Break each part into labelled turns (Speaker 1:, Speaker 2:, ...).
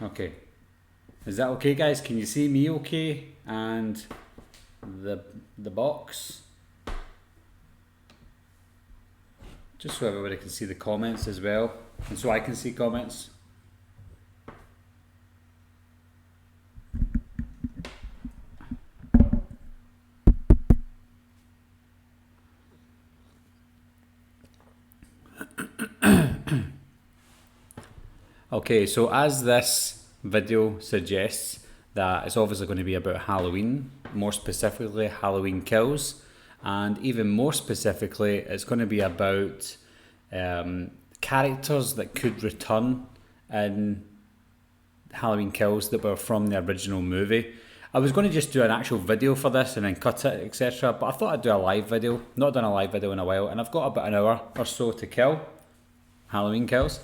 Speaker 1: Okay. Is that okay, guys? Can you see me okay? And the box? Just so everybody can see the comments as well. And so I can see comments. Okay, so as this video suggests, that it's obviously going to be about Halloween, more specifically Halloween Kills, and even more specifically, it's going to be about characters that could return in Halloween Kills that were from the original movie. I was going to just do an actual video for this and then cut it, etc. But I thought I'd do a live video. Not done a live video in a while, and I've got about an hour or so to kill Halloween Kills.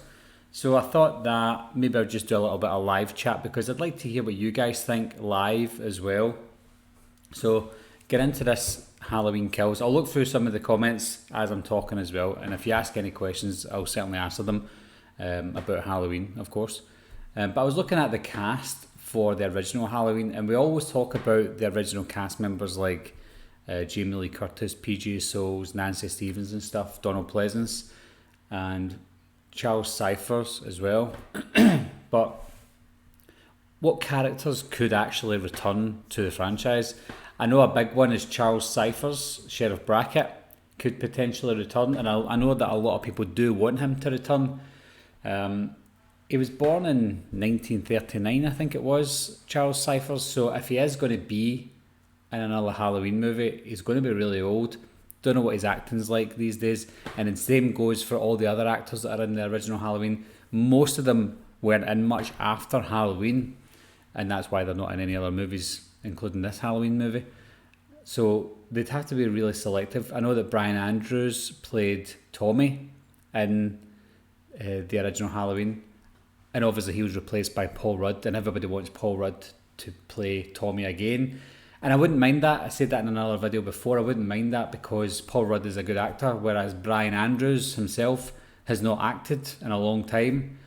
Speaker 1: So I thought that maybe I'll just do a little bit of live chat because I'd like to hear what you guys think live as well. So get into this Halloween Kills. I'll look through some of the comments as I'm talking as well, and if you ask any questions, I'll certainly answer them about Halloween, of course. But I was looking at the cast for the original Halloween, and we always talk about the original cast members like Jamie Lee Curtis, PJ Souls, Nancy Stevens and stuff, Donald Pleasance, and Charles Cyphers as well. But what characters could actually return to the franchise? I know a big one is Charles Cyphers, Sheriff Brackett, could potentially return, and I know that a lot of people do want him to return. He was born in 1939, I think it was, Charles Cyphers, so if he is going to be in another Halloween movie, he's going to be really old. Don't know what his acting's like these days, and the same goes for all the other actors that are in the original Halloween. Most of them weren't in much after Halloween, and that's why they're not in any other movies, including this Halloween movie. So they'd have to be really selective. I know that Brian Andrews played Tommy in the original Halloween, and obviously he was replaced by Paul Rudd, and everybody wants Paul Rudd to play Tommy again. And I wouldn't mind that. I said that in another video before. I wouldn't mind that because Paul Rudd is a good actor, whereas Brian Andrews himself has not acted in a long time.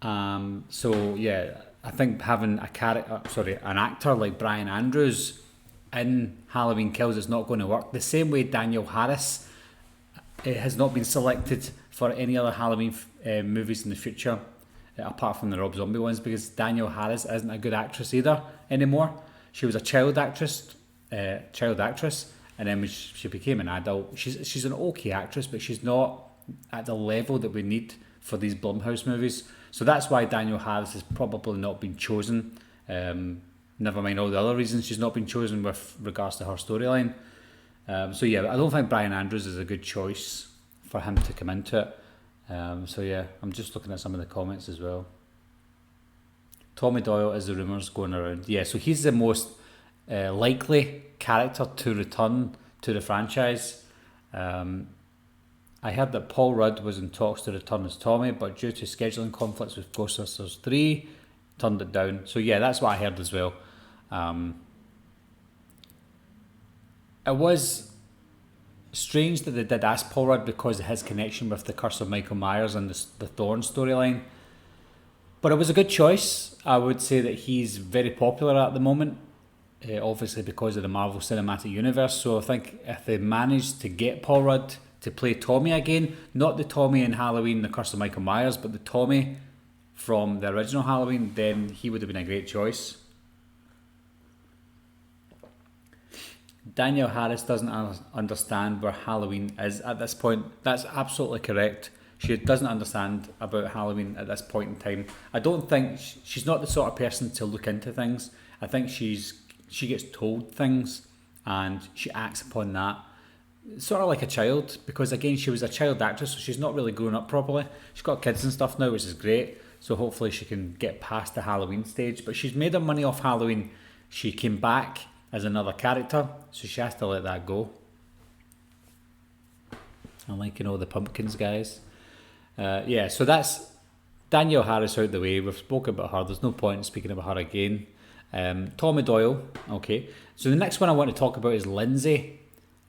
Speaker 1: So yeah, I think having an actor like Brian Andrews in Halloween Kills is not going to work. The same way Daniel Harris has not been selected for any other Halloween movies in the future, apart from the Rob Zombie ones, because Daniel Harris isn't a good actress either anymore. She was a child actress, and then when she became an adult, she's an okay actress, but she's not at the level that we need for these Blumhouse movies. So that's why Daniel Harris has probably not been chosen. Never mind all the other reasons she's not been chosen with regards to her storyline. So yeah, I don't think Brian Andrews is a good choice for him to come into it. So yeah, I'm just looking at some of the comments as well. Tommy Doyle is the rumours going around. Yeah, so he's the most likely character to return to the franchise. I heard that Paul Rudd was in talks to return as Tommy, but due to scheduling conflicts with Ghostbusters 3, turned it down. So yeah, that's what I heard as well. It was strange that they did ask Paul Rudd because of his connection with the Curse of Michael Myers and the Thorn storyline. But it was a good choice. I would say that he's very popular at the moment, obviously because of the Marvel Cinematic Universe. So I think if they managed to get Paul Rudd to play Tommy again, not the Tommy in Halloween, The Curse of Michael Myers, but the Tommy from the original Halloween, then he would have been a great choice. Daniel Harris doesn't understand where Halloween is at this point. That's absolutely correct. She doesn't understand about Halloween at this point in time. I don't think she's not the sort of person to look into things. I think she gets told things and she acts upon that. Sort of like a child, because again, she was a child actress, so she's not really grown up properly. She's got kids and stuff now, which is great. So hopefully she can get past the Halloween stage. But she's made her money off Halloween. She came back as another character, so she has to let that go. I'm liking all the pumpkins, guys. Yeah, so that's Danielle Harris out the way. We've spoken about her. There's no point in speaking about her again. Tommy Doyle. Okay. So the next one I want to talk about is Lindsay.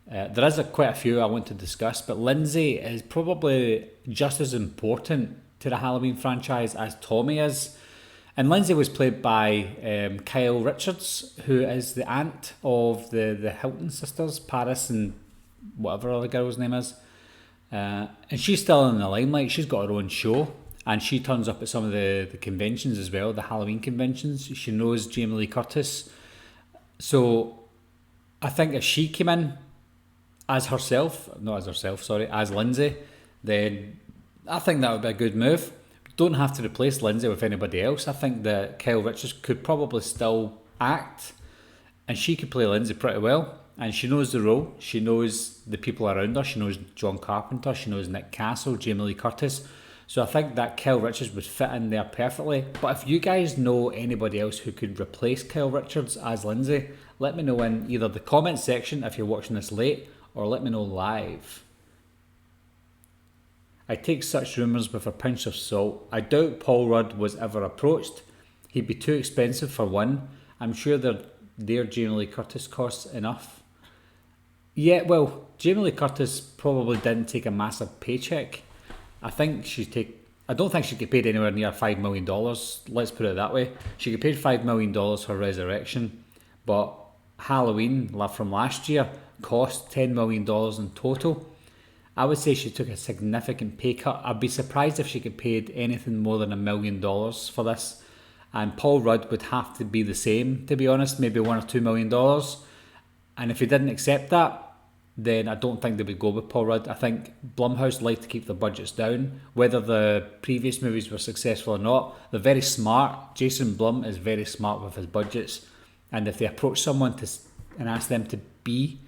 Speaker 1: There is quite a few I want to discuss, but Lindsay is probably just as important to the Halloween franchise as Tommy is. And Lindsay was played by Kyle Richards, who is the aunt of the Hilton sisters, Paris and whatever other girl's name is. And she's still in the limelight. She's got her own show, and she turns up at some of the conventions as well, the Halloween conventions. She knows Jamie Lee Curtis. So I think if she came in as Lindsay, then I think that would be a good move. Don't have to replace Lindsay with anybody else. I think that Kyle Richards could probably still act, and she could play Lindsay pretty well. And she knows the role. She knows the people around her. She knows John Carpenter. She knows Nick Castle, Jamie Lee Curtis. So I think that Kyle Richards would fit in there perfectly. But if you guys know anybody else who could replace Kyle Richards as Lindsay, let me know in either the comment section if you're watching this late, or let me know live. I take such rumours with a pinch of salt. I doubt Paul Rudd was ever approached. He'd be too expensive for one. I'm sure their Jamie Lee Curtis costs enough. Yeah, well, Jamie Lee Curtis probably didn't take a massive paycheck. I don't think she get paid anywhere near $5 million. Let's put it that way. She get paid $5 million for Resurrection, but Halloween from last year cost $10 million in total. I would say she took a significant pay cut. I'd be surprised if she get paid anything more than $1 million for this. And Paul Rudd would have to be the same, to be honest, maybe $1 or $2 million. And if he didn't accept that, then I don't think they would go with Paul Rudd. I think Blumhouse like to keep their budgets down. Whether the previous movies were successful or not, they're very smart. Jason Blum is very smart with his budgets. And if they approach someone and ask them to be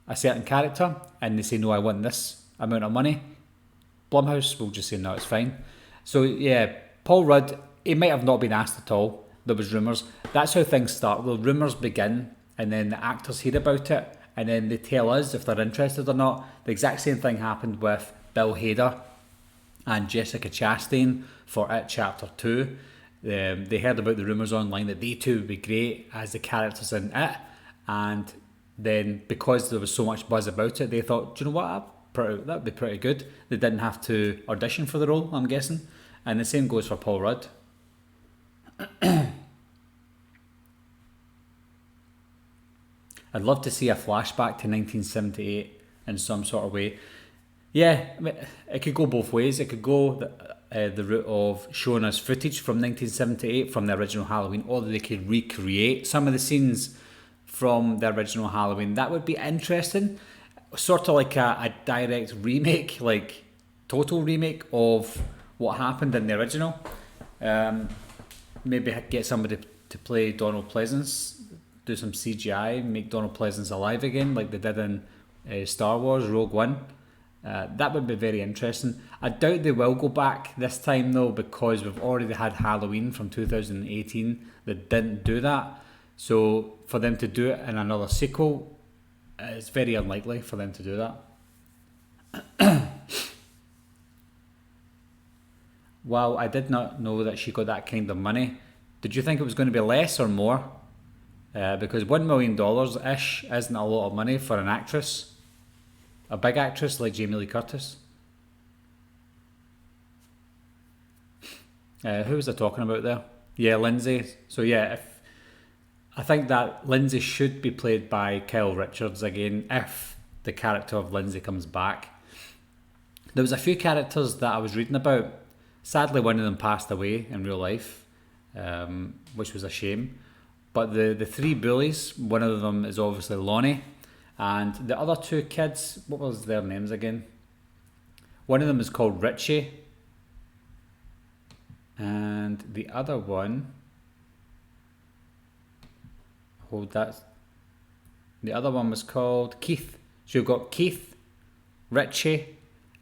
Speaker 1: a certain character, and they say, no, I want this amount of money, Blumhouse will just say, no, it's fine. So yeah, Paul Rudd, he might have not been asked at all. There was rumours. That's how things start. The rumours begin, and then the actors hear about it, and then they tell us if they're interested or not. The exact same thing happened with Bill Hader and Jessica Chastain for It Chapter 2. They heard about the rumours online that they two would be great as the characters in It, and then because there was so much buzz about it, they thought, do you know what, that would be pretty good. They didn't have to audition for the role, I'm guessing. And the same goes for Paul Rudd. I'd love to see a flashback to 1978 in some sort of way. Yeah, I mean, it could go both ways. It could go the route of showing us footage from 1978 from the original Halloween, or they could recreate some of the scenes from the original Halloween. That would be interesting. Sort of like a direct remake, like total remake of what happened in the original. Maybe get somebody to play Donald Pleasance, do some CGI, make Donald Pleasance alive again, like they did in Star Wars Rogue One. That would be very interesting. I doubt they will go back this time though, because we've already had Halloween from 2018 that didn't do that. So for them to do it in another sequel, it's very unlikely for them to do that. Wow, I did not know that she got that kind of money. Did you think it was going to be less or more? Because $1 million-ish isn't a lot of money for an actress. A big actress like Jamie Lee Curtis. Who was I talking about there? Yeah, Lindsay. So yeah, I think that Lindsay should be played by Kyle Richards again if the character of Lindsay comes back. There was a few characters that I was reading about. Sadly, one of them passed away in real life, which was a shame. But the three bullies, one of them is obviously Lonnie, and the other two kids, what was their names again? One of them is called Richie, and the other one, the other one was called Keith. So you've got Keith, Richie,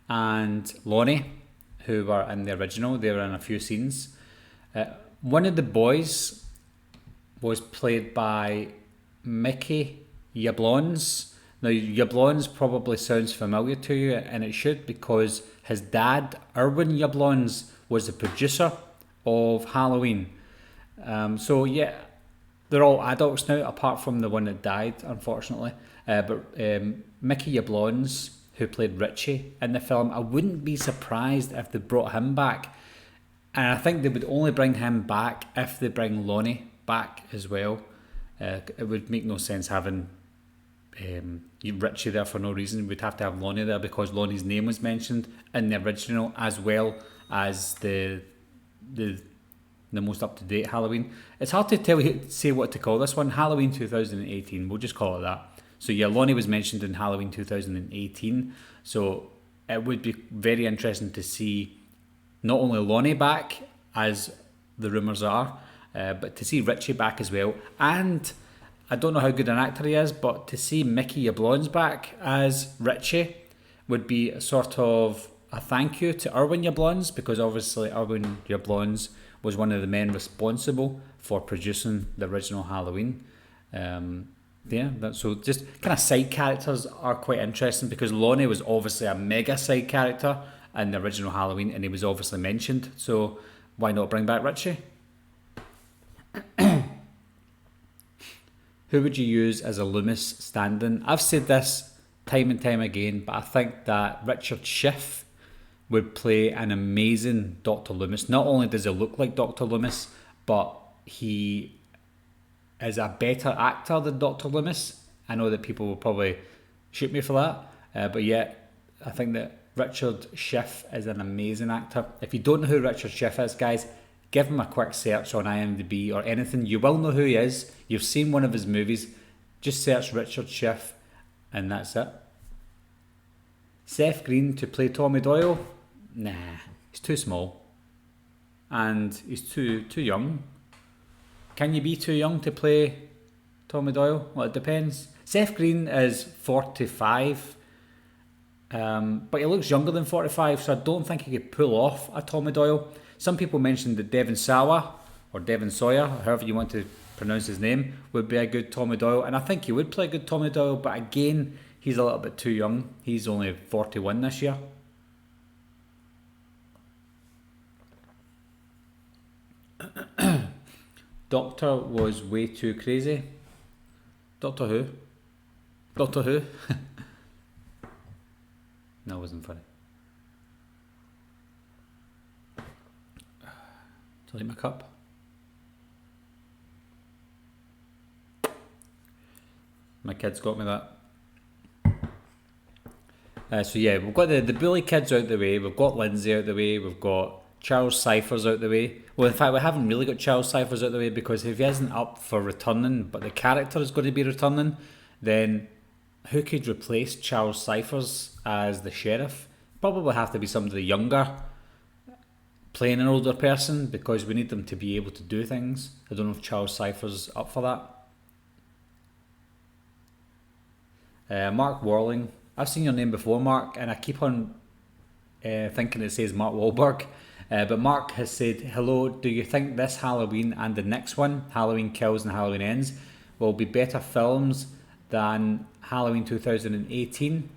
Speaker 1: and Lonnie, who were in the original. They were in a few scenes. One of the boys was played by Mickey Yablons. Now, Yablons probably sounds familiar to you, and it should, because his dad, Erwin Yablons, was the producer of Halloween. So yeah, they're all adults now, apart from the one that died, unfortunately. But Mickey Yablons, who played Richie in the film, I wouldn't be surprised if they brought him back. And I think they would only bring him back if they bring Lonnie back as well. It would make no sense having Richie there for no reason. We'd have to have Lonnie there because Lonnie's name was mentioned in the original as well as the most up to date Halloween. It's hard to say what to call this one. Halloween 2018. We'll just call it that. So yeah, Lonnie was mentioned in Halloween 2018. So it would be very interesting to see not only Lonnie back, as the rumours are, but to see Richie back as well. And I don't know how good an actor he is, but to see Mickey Yablons back as Richie would be a sort of a thank you to Irwin Yablons, because obviously Irwin Yablons was one of the men responsible for producing the original Halloween. So just kind of side characters are quite interesting, because Lonnie was obviously a mega side character in the original Halloween, and he was obviously mentioned. So why not bring back Richie? Who would you use as a Loomis stand-in? I've said this time and time again, but I think that Richard Schiff would play an amazing Dr. Loomis. Not only does he look like Dr. Loomis, but he is a better actor than Dr. Loomis. I know that people will probably shoot me for that, but yeah, I think that Richard Schiff is an amazing actor. If you don't know who Richard Schiff is, guys, give him a quick search on IMDB or anything. You will know who he is. You've seen one of his movies. Just search Richard Schiff, and that's it. Seth Green to play Tommy Doyle? Nah, he's too small. And he's too young. Can you be too young to play Tommy Doyle? Well, it depends. Seth Green is 45. But he looks younger than 45, so I don't think he could pull off a Tommy Doyle. Some people mentioned that Devon Sawa, or Devon Sawyer, however you want to pronounce his name, would be a good Tommy Doyle, and I think he would play a good Tommy Doyle, but again, he's a little bit too young. He's only 41 this year. Doctor was way too crazy. Doctor Who? Doctor Who? No, it wasn't funny. Delete my cup. My kids got me that. So yeah, we've got the bully kids out the way, we've got Lindsay out the way, we've got Charles Cyphers out the way. Well, in fact, we haven't really got Charles Cyphers out the way, because if he isn't up for returning, but the character is going to be returning, then who could replace Charles Cyphers as the sheriff? Probably have to be somebody younger, playing an older person, because we need them to be able to do things. I don't know if Charles Cyphers up for that. Mark Warling. I've seen your name before, Mark, and I keep on thinking it says Mark Wahlberg. But Mark has said, hello, do you think this Halloween and the next one, Halloween Kills and Halloween Ends, will be better films than Halloween 2018?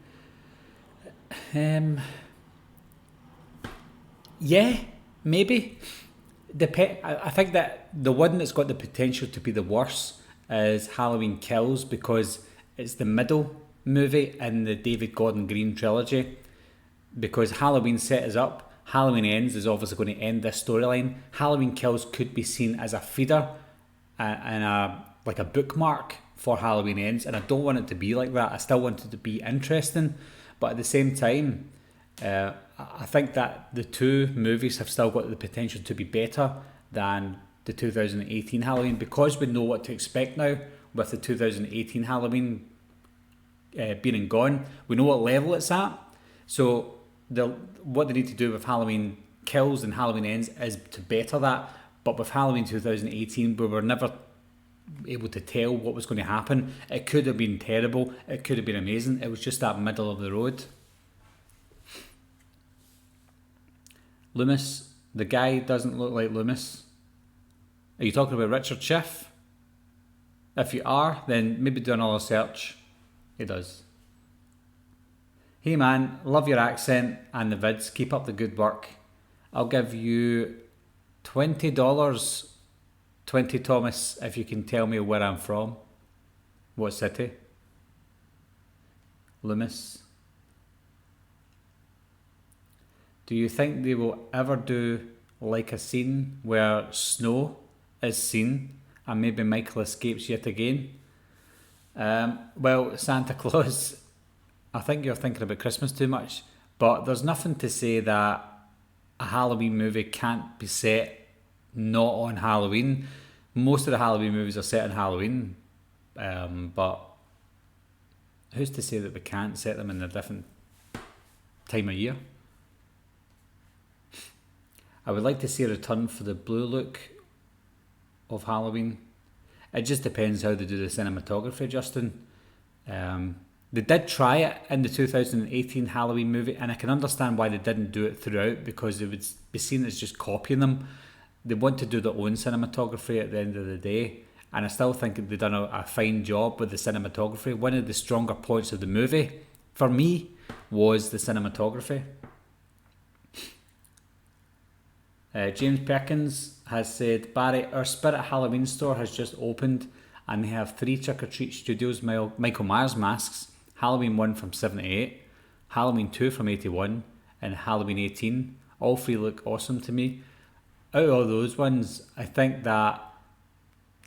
Speaker 1: Yeah, maybe. I think that the one that's got the potential to be the worst is Halloween Kills, because it's the middle movie in the David Gordon Green trilogy. Because Halloween set us up, Halloween Ends is obviously going to end this storyline. Halloween Kills could be seen as a feeder and a bookmark for Halloween Ends, and I don't want it to be like that. I still want it to be interesting, but at the same time, I think that the two movies have still got the potential to be better than the 2018 Halloween, because we know what to expect now with the 2018 Halloween being and gone. We know what level it's at, so what they need to do with Halloween Kills and Halloween Ends is to better that. But with Halloween 2018, we were never able to tell what was going to happen. It could have been terrible, it could have been amazing. It was just that middle of the road. Loomis, the guy doesn't look like Loomis. Are you talking about Richard Schiff? If you are, then maybe do another search. He does. Hey man, love your accent and the vids. Keep up the good work. I'll give you $20, 20 Thomas, if you can tell me where I'm from. What city? Loomis. Do you think they will ever do like a scene where snow is seen and maybe Michael escapes yet again. Well, Santa Claus, I think you're thinking about Christmas too much, but there's nothing to say that a Halloween movie can't be set not on Halloween. Most of the Halloween movies are set on Halloween, but who's to say that they can't set them in a different time of year? I would like to see a return for the blue look of Halloween. It just depends how they do the cinematography, Justin. They did try it in the 2018 Halloween movie, and I can understand why they didn't do it throughout, because it would be seen as just copying them. They want to do their own cinematography at the end of the day, and I still think they've done a fine job with the cinematography. One of the stronger points of the movie, for me, was the cinematography. James Perkins has said, Barry, our Spirit Halloween store has just opened and they have 3 Trick or Treat Studios Michael Myers masks. Halloween 1 from 78, Halloween 2 from 81, and Halloween 18. All 3 look awesome to me. Out of all those ones, I think that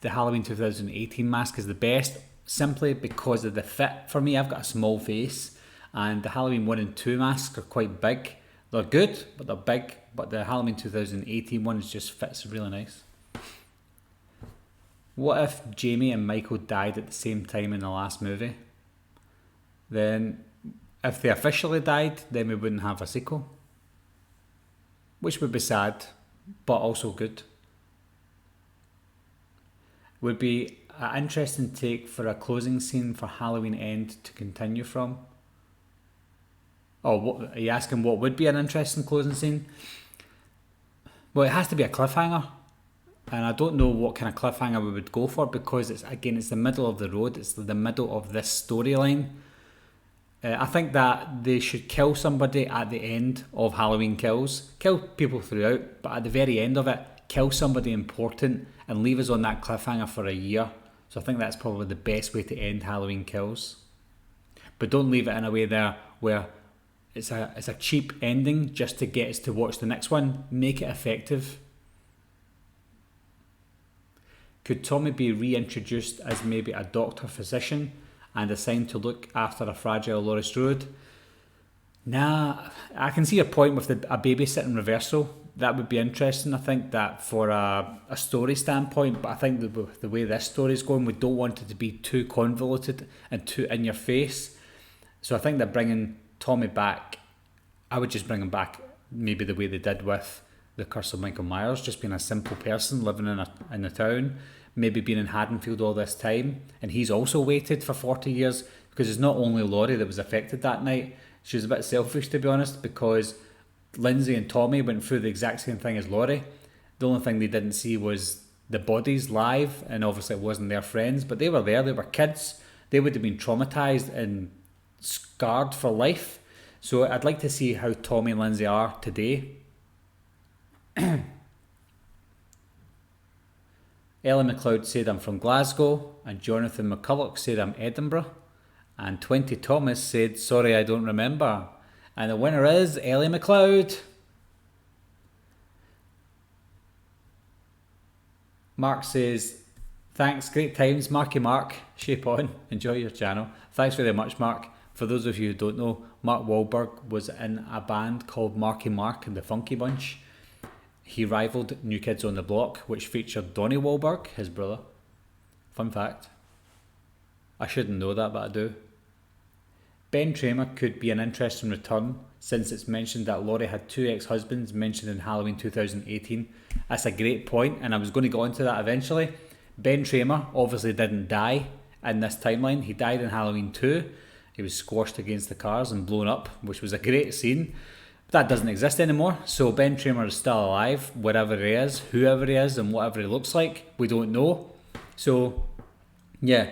Speaker 1: the Halloween 2018 mask is the best, simply because of the fit. For me, I've got a small face, and the Halloween 1 and 2 masks are quite big. They're good, but they're big. But the Halloween 2018 one just fits really nice. What if Jamie and Michael died at the same time in the last movie? Then, if they officially died, then we wouldn't have a sequel. Which would be sad, but also good. Would be an interesting take for a closing scene for Halloween End to continue from. Oh, what, are you asking what would be an interesting closing scene? Well, it has to be a cliffhanger. And I don't know what kind of cliffhanger we would go for, because it's the middle of the road. It's the middle of this storyline. I think that they should kill somebody at the end of Halloween Kills. Kill people throughout, but at the very end of it, kill somebody important and leave us on that cliffhanger for a year. So I think that's probably the best way to end Halloween Kills. But don't leave it in a way there where it's a cheap ending just to get us to watch the next one. Make it effective. Could Tommy be reintroduced as maybe a doctor-physician and assigned to look after a fragile Laurie Strode? Nah, I can see a point with a babysitting reversal. That would be interesting, I think, that for a story standpoint, but I think the way this story is going, we don't want it to be too convoluted and too in your face. So I think that bringing Tommy back, I would just bring him back maybe the way they did with The Curse of Michael Myers, just being a simple person living in a town, maybe being in Haddonfield all this time, and he's also waited for 40 years, because it's not only Laurie that was affected that night. She was a bit selfish, to be honest, because Lindsay and Tommy went through the exact same thing as Laurie. The only thing they didn't see was the bodies live, and obviously it wasn't their friends, but they were there, they were kids, they would have been traumatised and scarred for life. So I'd like to see how Tommy and Lindsay are today. Ellie McLeod said I'm from Glasgow, and Jonathan McCulloch said I'm Edinburgh, and 20 Thomas said sorry I don't remember, and the winner is Ellie McLeod. Mark says thanks, great times, Marky Mark, shape on, enjoy your channel. Thanks very much, Mark. For those of you who don't know, Mark Wahlberg was in a band called Marky Mark and the Funky Bunch. He rivaled New Kids on the Block, which featured Donnie Wahlberg, his brother. Fun fact. I shouldn't know that, but I do. Ben Tramer could be an interesting return, since it's mentioned that Laurie had 2 ex-husbands mentioned in Halloween 2018. That's a great point, and I was going to go into that eventually. Ben Tramer obviously didn't die in this timeline. He died in Halloween 2. He was squashed against the cars and blown up, which was a great scene. That doesn't exist anymore, so Ben Tramer is still alive, wherever he is, whoever he is, and whatever he looks like. We don't know. So, yeah,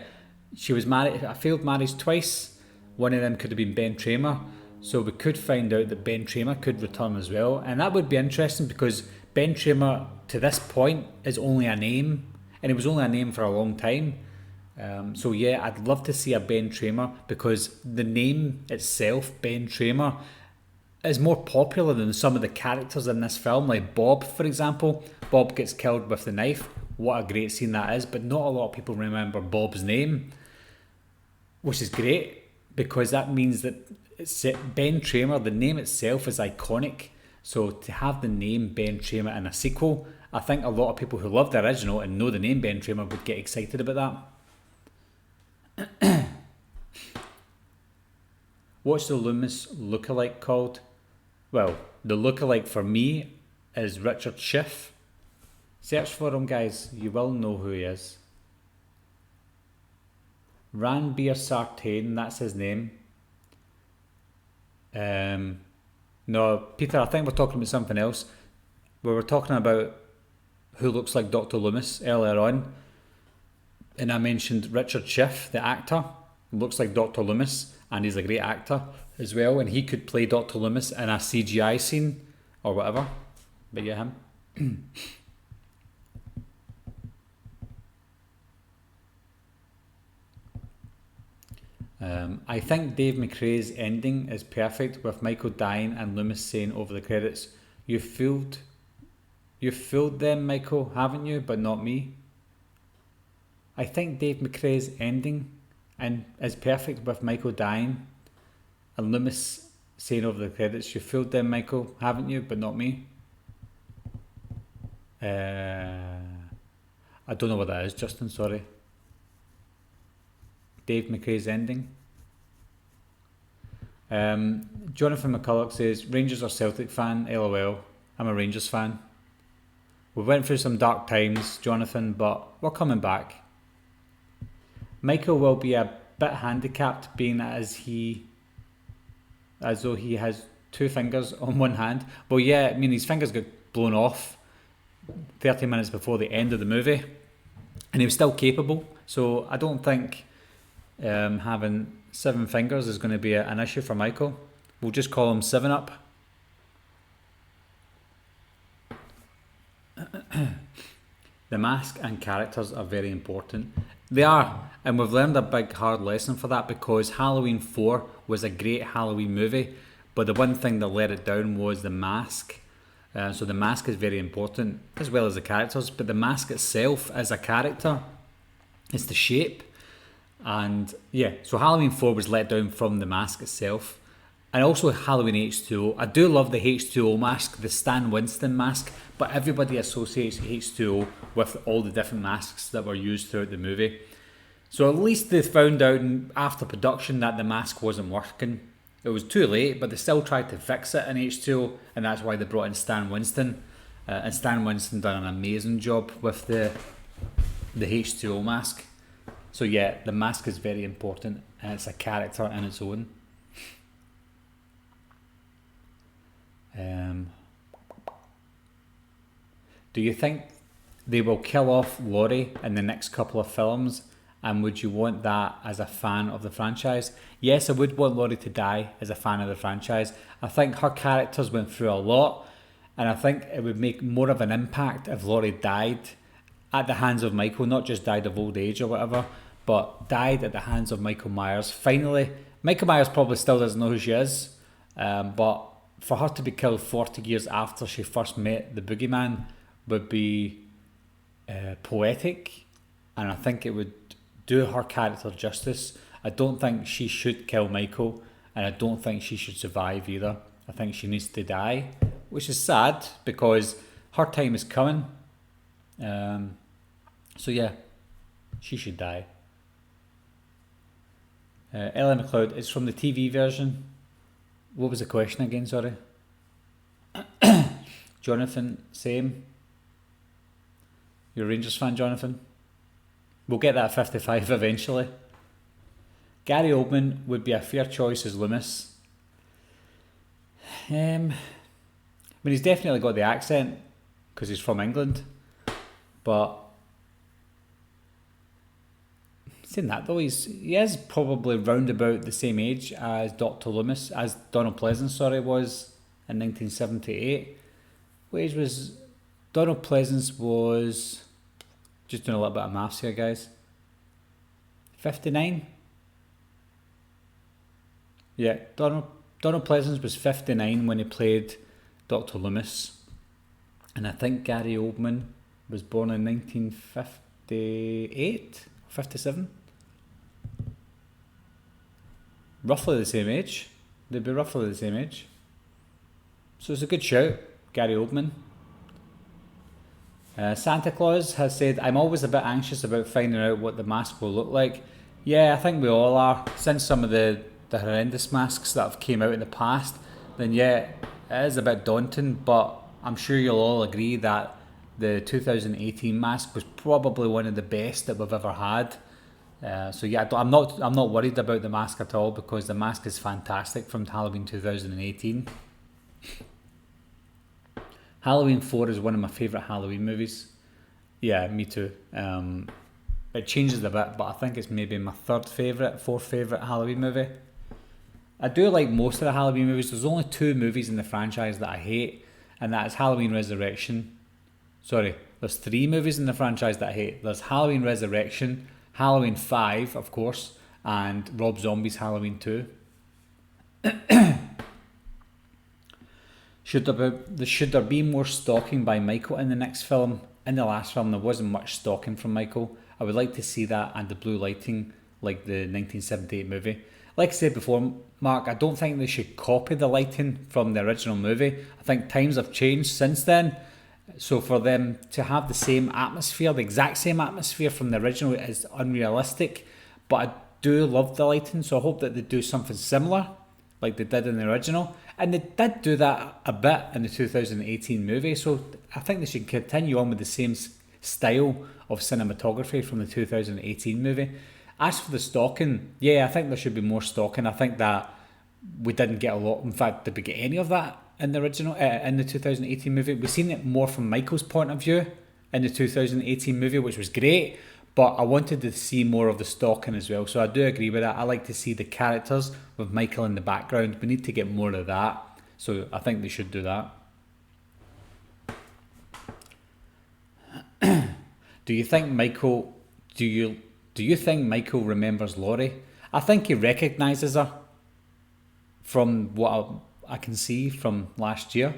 Speaker 1: she was married, a failed marriage twice. One of them could have been Ben Tramer. So we could find out that Ben Tramer could return as well. And that would be interesting, because Ben Tramer, to this point, is only a name. And it was only a name for a long time. So yeah, I'd love to see a Ben Tramer, because the name itself, Ben Tramer, is more popular than some of the characters in this film, like Bob, for example. Bob gets killed with the knife. What a great scene that is, but not a lot of people remember Bob's name, which is great because that means that it's Ben Tramer, the name itself is iconic. So to have the name Ben Tramer in a sequel, I think a lot of people who love the original and know the name Ben Tramer would get excited about that. What's the Loomis lookalike called? Well, the lookalike for me is Richard Schiff. Search for him, guys. You will know who he is. Ranbir Sartain, that's his name. No, Peter, I think we're talking about something else. We were talking about who looks like Dr. Loomis earlier on. And I mentioned Richard Schiff, the actor, looks like Dr. Loomis, and he's a great actor as well. And he could play Dr. Loomis in a CGI scene or whatever. But yeah, him. I think Dave McRae's ending is perfect with Michael dying and Loomis saying over the credits, "You fooled them, Michael, haven't you? But not me." I think Dave McRae's ending is perfect with Michael dying and Loomis saying over the credits, "You fooled them, Michael, haven't you? But not me." I don't know what that is, Justin, sorry. Dave McRae's ending. Jonathan McCulloch says, Rangers or Celtic fan? LOL. I'm a Rangers fan. We went through some dark times, Jonathan, but we're coming back. Michael will be a bit handicapped being as though he has two fingers on one hand. Well, yeah, I mean, his fingers got blown off 30 minutes before the end of the movie, and he was still capable, so I don't think having 7 fingers is going to be an issue for Michael. We'll just call him 7-Up. The mask and characters are very important. They are, and we've learned a big hard lesson for that because Halloween 4 was a great Halloween movie, but the one thing that let it down was the mask. So the mask is very important as well as the characters, but the mask itself as a character, it's the shape. And yeah, so Halloween 4 was let down from the mask itself. And also Halloween H2O. I do love the H2O mask, the Stan Winston mask, but everybody associates H2O with all the different masks that were used throughout the movie. So at least they found out after production that the mask wasn't working. It was too late, but they still tried to fix it in H2O, and that's why they brought in Stan Winston. And Stan Winston done an amazing job with the H2O mask. So yeah, the mask is very important, and it's a character in its own. Do you think they will kill off Laurie in the next couple of films? And would you want that as a fan of the franchise? Yes, I would want Laurie to die as a fan of the franchise. I think her characters went through a lot, and I think it would make more of an impact if Laurie died at the hands of Michael, not just died of old age or whatever, but died at the hands of Michael Myers. Finally, Michael Myers probably still doesn't know who she is, but for her to be killed 40 years after she first met the boogeyman would be poetic, and I think it would do her character justice. I don't think she should kill Michael, and I don't think she should survive either. I think she needs to die, which is sad because her time is coming. So yeah, she should die. Ellie McLeod, it's from the TV version. What was the question again, sorry? Jonathan, same. You're a Rangers fan, Jonathan? We'll get that 55 eventually. Gary Oldman would be a fair choice as Loomis. I mean, he's definitely got the accent because he's from England, but saying that though, he is probably round about the same age as Dr. Loomis, as Donald Pleasence, was in 1978. What age was Donald Pleasence? Was just doing a little bit of maths here, guys. 59. Yeah, Donald Donald Pleasence was 59 when he played Dr. Loomis, and I think Gary Oldman was born in 1958, 57. Roughly the same age. They'd be roughly the same age. So it's a good shout, Gary Oldman. Santa Claus has said, I'm always a bit anxious about finding out what the mask will look like. Yeah, I think we all are. Since some of the horrendous masks that have came out in the past, then yeah, it is a bit daunting, but I'm sure you'll all agree that the 2018 mask was probably one of the best that we've ever had. So yeah, I'm not worried about the mask at all, because the mask is fantastic from Halloween 2018. Halloween 4 is one of my favourite Halloween movies. Yeah, me too. It changes a bit, but I think it's maybe my fourth favourite Halloween movie. I do like most of the Halloween movies. There's only 2 movies in the franchise that I hate, and that is Halloween Resurrection. Sorry, there's 3 movies in the franchise that I hate. There's Halloween Resurrection, Halloween 5, of course, and Rob Zombie's Halloween 2. Should there be more stalking by Michael in the next film? In the last film, there wasn't much stalking from Michael. I would like to see that, and the blue lighting, like the 1978 movie. Like I said before, Mark, I don't think they should copy the lighting from the original movie. I think times have changed since then. So for them to have the same atmosphere, the exact same atmosphere from the original, is unrealistic. But I do love the lighting, so I hope that they do something similar like they did in the original. And they did do that a bit in the 2018 movie, so I think they should continue on with the same style of cinematography from the 2018 movie. As for the stalking, yeah, I think there should be more stalking. I think that we didn't get a lot. In fact, did we get any of that in the original, in the 2018 movie? We've seen it more from Michael's point of view in the 2018 movie, which was great. But I wanted to see more of the stalking as well. So I do agree with that. I like to see the characters with Michael in the background. We need to get more of that. So I think they should do that. Do you think Michael remembers Laurie? I think he recognises her from what I can see from last year.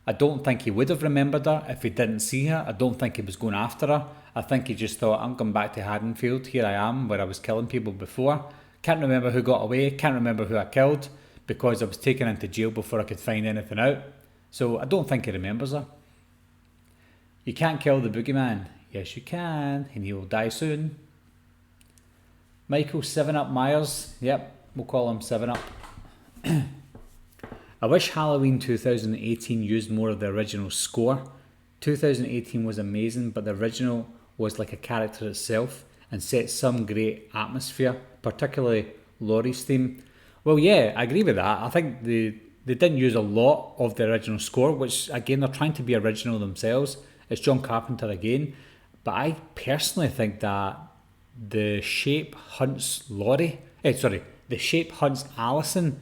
Speaker 1: I don't think he would have remembered her if he didn't see her. I don't think he was going after her. I think he just thought, I'm going back to Haddonfield. Here I am, where I was killing people before. Can't remember who got away. Can't remember who I killed, because I was taken into jail before I could find anything out. So I don't think he remembers her. You can't kill the boogeyman. Yes, you can, and he will die soon. Michael 7-Up Myers. Yep, we'll call him 7-Up. I wish Halloween 2018 used more of the original score. 2018 was amazing, but the original was like a character itself and set some great atmosphere, particularly Laurie's theme. Well, yeah, I agree with that. I think they didn't use a lot of the original score, which again, they're trying to be original themselves. It's John Carpenter again. But I personally think that The Shape Hunts Alison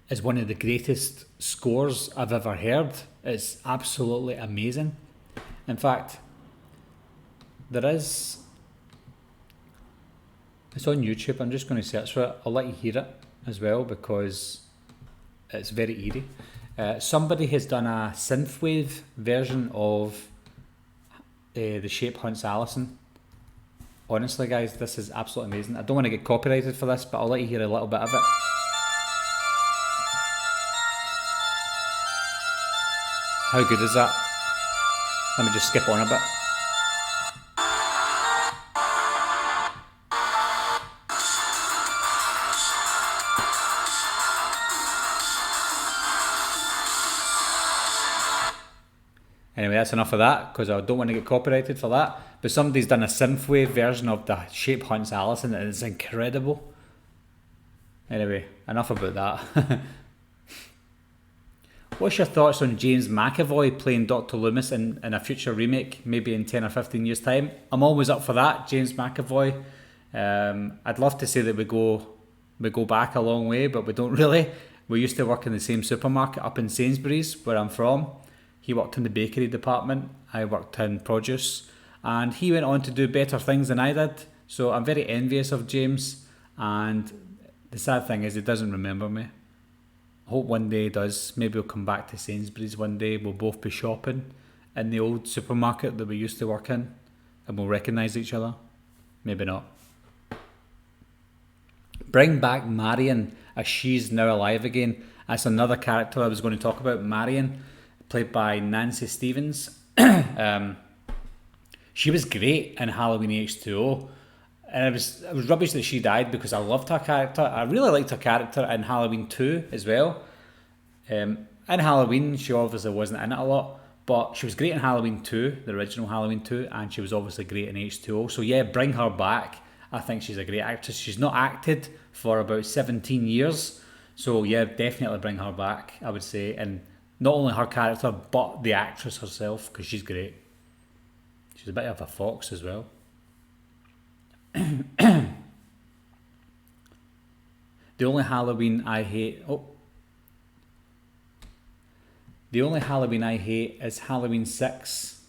Speaker 1: is one of the greatest scores I've ever heard. It's absolutely amazing. In fact, it's on YouTube. I'm just going to search for it. I'll let you hear it as well, because it's very eerie. Somebody has done a synthwave version of The Shape Hunts Alison. Honestly, guys, this is absolutely amazing. I don't want to get copyrighted for this, but I'll let you hear a little bit of it. How good is that? Let me just skip on a bit. Anyway, that's enough of that, because I don't want to get copyrighted for that. But somebody's done a synthwave version of The Shape Hunts Alison, and it's incredible. Anyway, enough about that. What's your thoughts on James McAvoy playing Dr. Loomis in a future remake, maybe in 10 or 15 years' time? I'm always up for that, James McAvoy. I'd love to say that we go back a long way, but we don't really. We used to work in the same supermarket up in Sainsbury's, where I'm from. He worked in the bakery department, I worked in produce, and he went on to do better things than I did. So I'm very envious of James, and the sad thing is he doesn't remember me. Hope one day it does. Maybe we'll come back to Sainsbury's one day. We'll both be shopping in the old supermarket that we used to work in, and we'll recognise each other. Maybe not. Bring back Marion, as she's now alive again. That's another character I was going to talk about. Marion, played by Nancy Stevens. She was great in Halloween H2O. And it was rubbish that she died because I loved her character. I really liked her character in Halloween 2 as well. In Halloween, she obviously wasn't in it a lot, but she was great in Halloween 2, the original Halloween 2, and she was obviously great in H2O. So yeah, bring her back. I think she's a great actress. She's not acted for about 17 years. So yeah, definitely bring her back, I would say. And not only her character, but the actress herself, because she's great. She's a bit of a fox as well. The only Halloween I hate is Halloween 6.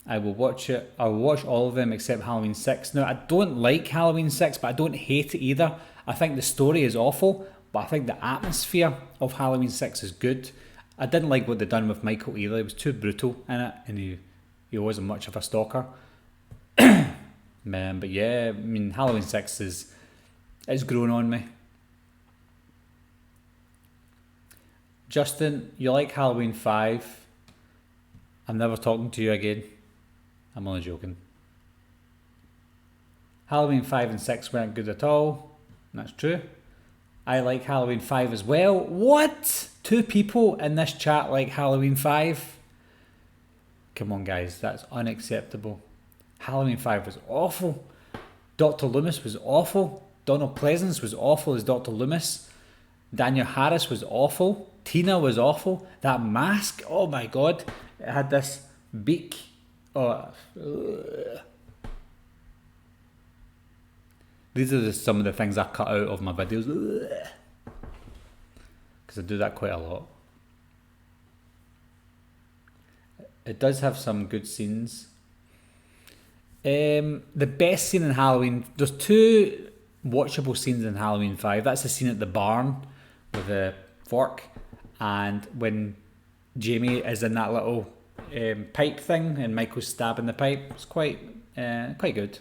Speaker 1: I will watch it. I will watch all of them except Halloween 6. Now, I don't like Halloween 6, but I don't hate it either. I think the story is awful, but I think the atmosphere of Halloween 6 is good. I didn't like what they'd done with Michael either. It was too brutal in it, and he wasn't much of a stalker. Man, but yeah, I mean, Halloween 6 it's grown on me. Justin, you like Halloween 5? I'm never talking to you again. I'm only joking. Halloween 5 and 6 weren't good at all. That's true. I like Halloween 5 as well. What? 2 people in this chat like Halloween 5? Come on, guys, that's unacceptable. Halloween 5 was awful. Dr. Loomis was awful. Donald Pleasance was awful as Dr. Loomis. Daniel Harris was awful. Tina was awful. That mask, oh my god, it had this beak. These are just some of the things I cut out of my videos. Because I do that quite a lot. It does have some good scenes. The best scene in Halloween, there's 2 watchable scenes in Halloween 5. That's the scene at the barn with the fork, and when Jamie is in that little pipe thing and Michael's stabbing the pipe. It's quite good.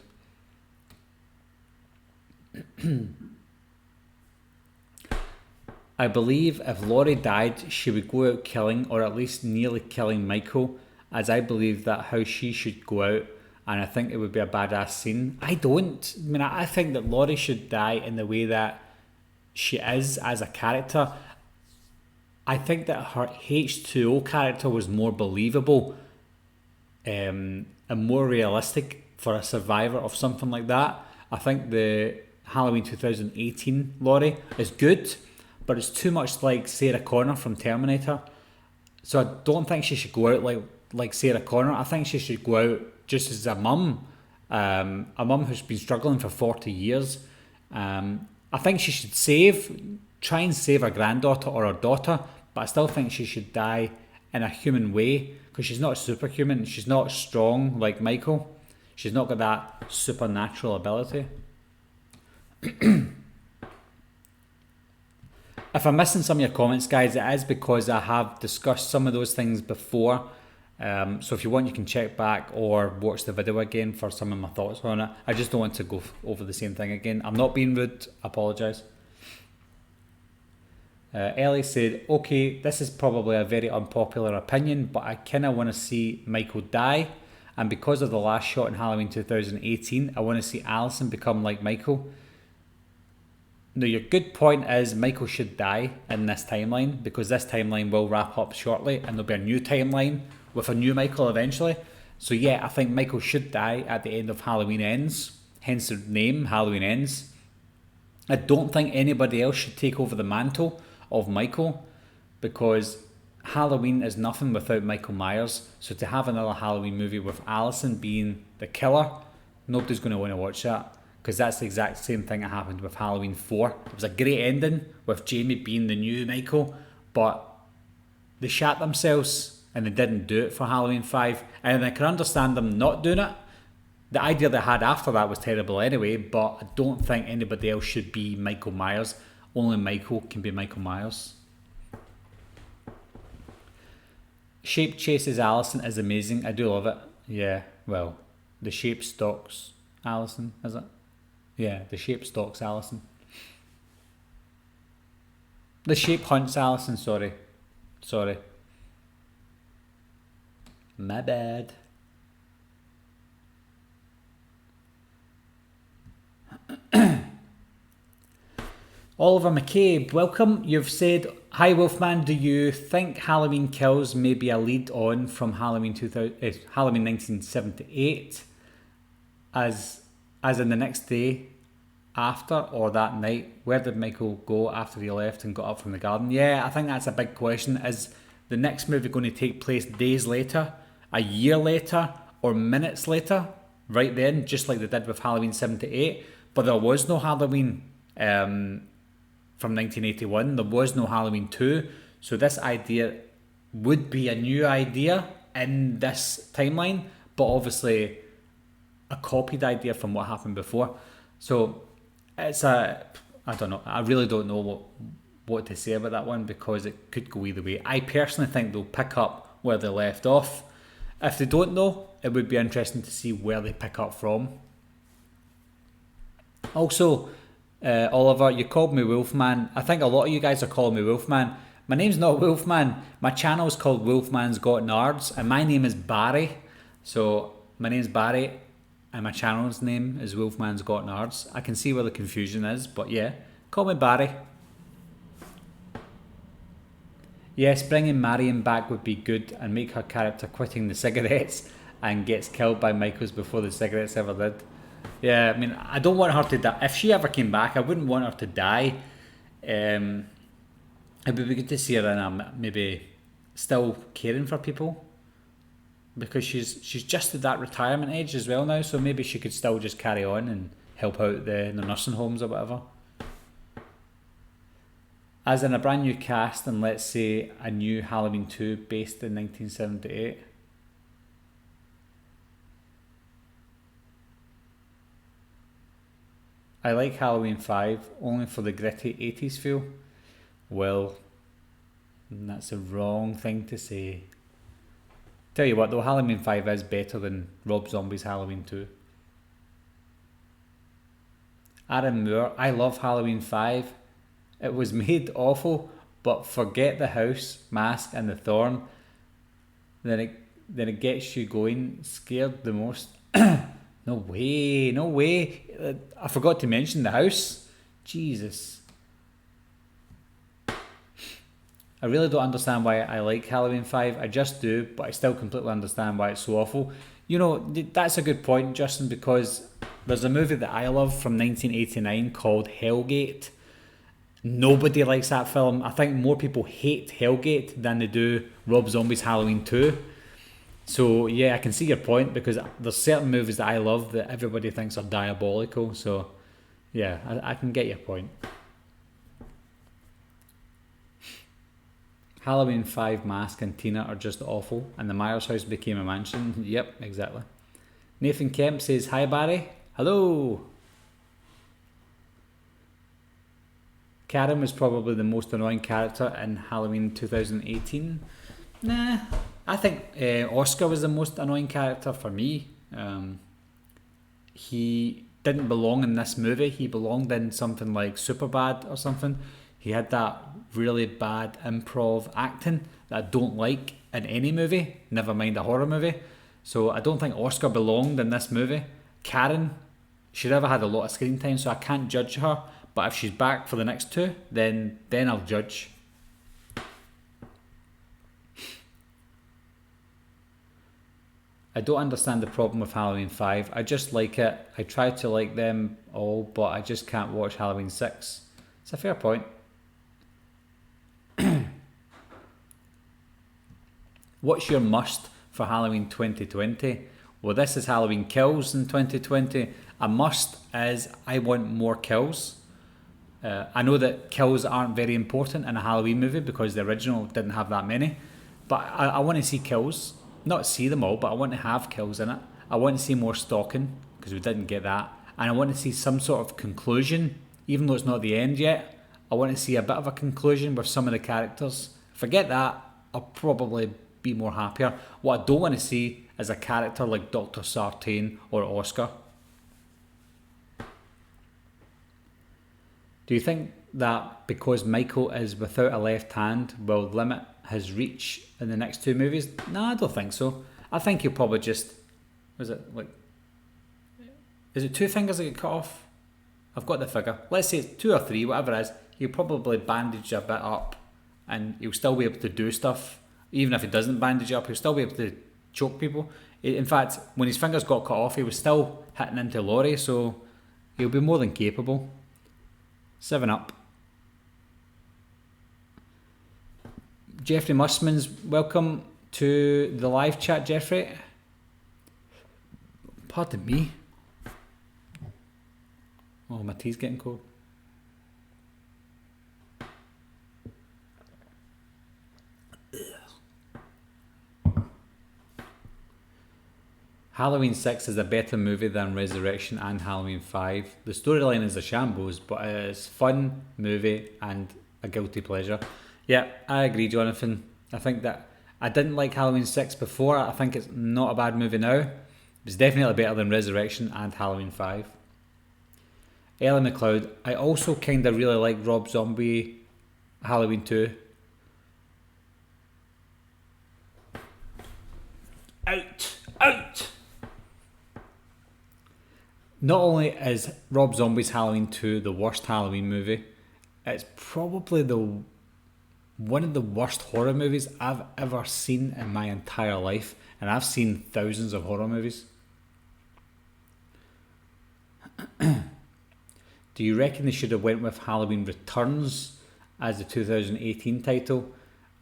Speaker 1: I believe if Laurie died, she would go out killing, or at least nearly killing Michael, as I believe that how she should go out. And I think it would be a badass scene. I don't. I mean, I think that Laurie should die in the way that she is as a character. I think that her H2O character was more believable and more realistic for a survivor of something like that. I think the Halloween 2018 Laurie is good, but it's too much like Sarah Connor from Terminator. So I don't think she should go out like Sarah Connor. I think she should go out just as a mum who's been struggling for 40 years. I think she should try and save her granddaughter or her daughter, but I still think she should die in a human way, because she's not superhuman. She's not strong like Michael. She's not got that supernatural ability. If I'm missing some of your comments, guys, it is because I have discussed some of those things before. So if you want, you can check back or watch the video again for some of my thoughts on it. I just don't want to go over the same thing again. I'm not being rude. I apologise. Ellie said, okay, this is probably a very unpopular opinion, but I kind of want to see Michael die. And because of the last shot in Halloween 2018, I want to see Alison become like Michael. Now, your good point is Michael should die in this timeline, because this timeline will wrap up shortly and there'll be a new timeline with a new Michael eventually. So yeah, I think Michael should die at the end of Halloween Ends, hence the name Halloween Ends. I don't think anybody else should take over the mantle of Michael, because Halloween is nothing without Michael Myers. So to have another Halloween movie with Alison being the killer, nobody's going to want to watch that, because that's the exact same thing that happened with Halloween 4. It was a great ending with Jamie being the new Michael, but they shat themselves and they didn't do it for Halloween 5. And I can understand them not doing it. The idea they had after that was terrible anyway, but I don't think anybody else should be Michael Myers. Only Michael can be Michael Myers. Shape chases Alison is amazing. I do love it. Yeah, well, the shape stalks Alison, is it? Yeah, the shape stalks Alison. The shape hunts Alison, sorry. Sorry. My bad. Oliver McCabe, welcome. You've said, hi Wolfman, do you think Halloween Kills may be a lead on from Halloween 1978 as in the next day after or that night? Where did Michael go after he left and got up from the garden? Yeah, I think that's a big question. Is the next movie going to take place days later, a year later, or minutes later? Right then, just like they did with Halloween 78. But there was no Halloween from 1981. There was no Halloween 2. So this idea would be a new idea in this timeline, but obviously a copied idea from what happened before. So it's I don't know. I really don't know what to say about that one because it could go either way. I personally think they'll pick up where they left off. If they don't know, it would be interesting to see where they pick up from. Also, Oliver, you called me Wolfman. I think a lot of you guys are calling me Wolfman. My name's not Wolfman. My channel is called Wolfman's Got Nards, and my name is Barry. So my name's Barry, and my channel's name is Wolfman's Got Nards. I can see where the confusion is, but yeah, call me Barry. Yes, bringing Marion back would be good and make her character quitting the cigarettes and gets killed by Michaels before the cigarettes ever did. Yeah, I mean, I don't want her to die. If she ever came back, I wouldn't want her to die. It would be good to see her in a, maybe still caring for people, because she's just at that retirement age as well now, so maybe she could still just carry on and help out the nursing homes or whatever. As in a brand new cast and let's say a new Halloween 2 based in 1978. I like Halloween 5 only for the gritty 80s feel. Well, that's a wrong thing to say. Tell you what though, Halloween 5 is better than Rob Zombie's Halloween 2. Aaron Moore, I love Halloween 5. It was made awful, but forget the house, mask and the thorn. Then it gets you going, scared the most. No way, no way. I forgot to mention the house. Jesus. I really don't understand why I like Halloween 5. I just do, but I still completely understand why it's so awful. You know, that's a good point, Justin, because there's a movie that I love from 1989 called Hellgate. Nobody likes that film. I think more people hate Hellgate than they do Rob Zombie's Halloween 2. So yeah, I can see your point, because there's certain movies that I love that everybody thinks are diabolical. So yeah, I can get your point. Halloween 5 Mask and Tina are just awful, and the Myers house became a mansion. Yep, exactly. Nathan Kemp says, hi Barry. Hello. Karen was probably the most annoying character in Halloween 2018. Nah, I think Oscar was the most annoying character for me. He didn't belong in this movie. He belonged in something like Superbad or something. He had that really bad improv acting that I don't like in any movie, never mind a horror movie. So I don't think Oscar belonged in this movie. Karen, she never had a lot of screen time, so I can't judge her. But if she's back for the next two, then I'll judge. I don't understand the problem with Halloween 5. I just like it. I try to like them all, but I just can't watch Halloween 6. It's a fair point. What's your must for Halloween 2020? Well, this is Halloween Kills in 2020. A must is I want more kills. I know that kills aren't very important in a Halloween movie because the original didn't have that many, but I want to see kills. Not see them all, but I want to have kills in it. I want to see more stalking because we didn't get that, and I want to see some sort of conclusion, even though it's not the end yet. I want to see a bit of a conclusion with some of the characters. If I get that, I'll probably be more happier. What I don't want to see is a character like Dr. Sartain or Oscar. Do you think that because Michael is without a left hand will limit his reach in the next two movies? No, I don't think so. I think he'll probably just... Is it 2 fingers that get cut off? I've got the figure. Let's say it's 2 or 3, whatever it is. He'll probably bandage a bit up and he'll still be able to do stuff. Even if he doesn't bandage up, he'll still be able to choke people. In fact, when his fingers got cut off, he was still hitting into Laurie, so he'll be more than capable. 7 up. Jeffrey Musman's welcome to the live chat, Jeffrey. Pardon me. Oh, my tea's getting cold. Halloween 6 is a better movie than Resurrection and Halloween 5. The storyline is a shambles, but it is a fun movie and a guilty pleasure. Yeah, I agree, Jonathan. I think that I didn't like Halloween 6 before. I think it's not a bad movie now. It's definitely better than Resurrection and Halloween 5. Ellie McLeod. I also kind of really like Rob Zombie Halloween 2. Out! Not only is Rob Zombie's Halloween 2 the worst Halloween movie, it's probably one of the worst horror movies I've ever seen in my entire life, and I've seen thousands of horror movies. Do you reckon they should have went with Halloween Returns as the 2018 title,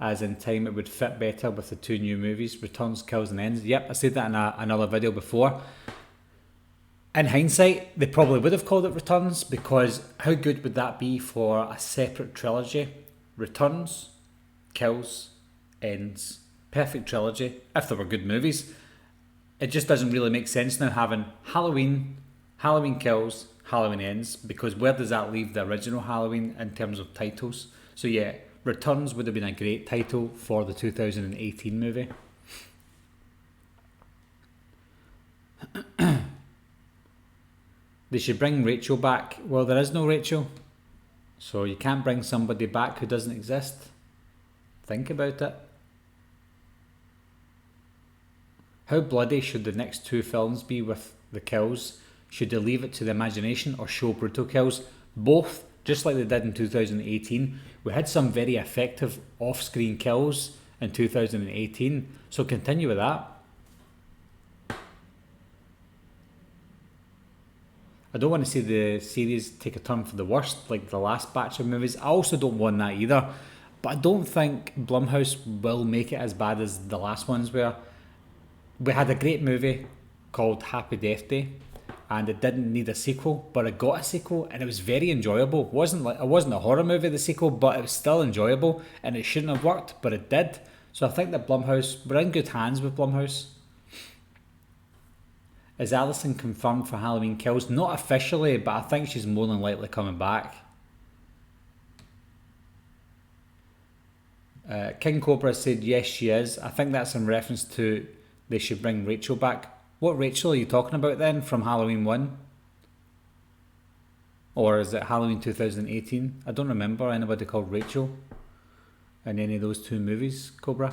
Speaker 1: as in time it would fit better with the 2 new movies, Returns, Kills and Ends? Yep, I said that in another video before. In hindsight, they probably would have called it Returns, because how good would that be for a separate trilogy? Returns, Kills, Ends. Perfect trilogy, if there were good movies. It just doesn't really make sense now having Halloween, Halloween Kills, Halloween Ends, because where does that leave the original Halloween in terms of titles? So yeah, Returns would have been a great title for the 2018 movie. They should bring Rachel back. Well, there is no Rachel, so you can't bring somebody back who doesn't exist. Think about it. How bloody should the next 2 films be with the kills? Should they leave it to the imagination or show brutal kills? Both, just like they did in 2018. We had some very effective off-screen kills in 2018, so continue with that. I don't want to see the series take a turn for the worst, like the last batch of movies. I also don't want that either, but I don't think Blumhouse will make it as bad as the last ones were. We had a great movie called Happy Death Day, and it didn't need a sequel, but it got a sequel, and it was very enjoyable. It wasn't a horror movie, the sequel, but it was still enjoyable, and it shouldn't have worked, but it did. So I think that Blumhouse, we're in good hands with Blumhouse. Is Alison confirmed for Halloween Kills? Not officially, but I think she's more than likely coming back. King Cobra said yes, she is. I think that's in reference to they should bring Rachel back. What Rachel are you talking about then from Halloween 1? Or is it Halloween 2018? I don't remember anybody called Rachel in any of those 2 movies, Cobra.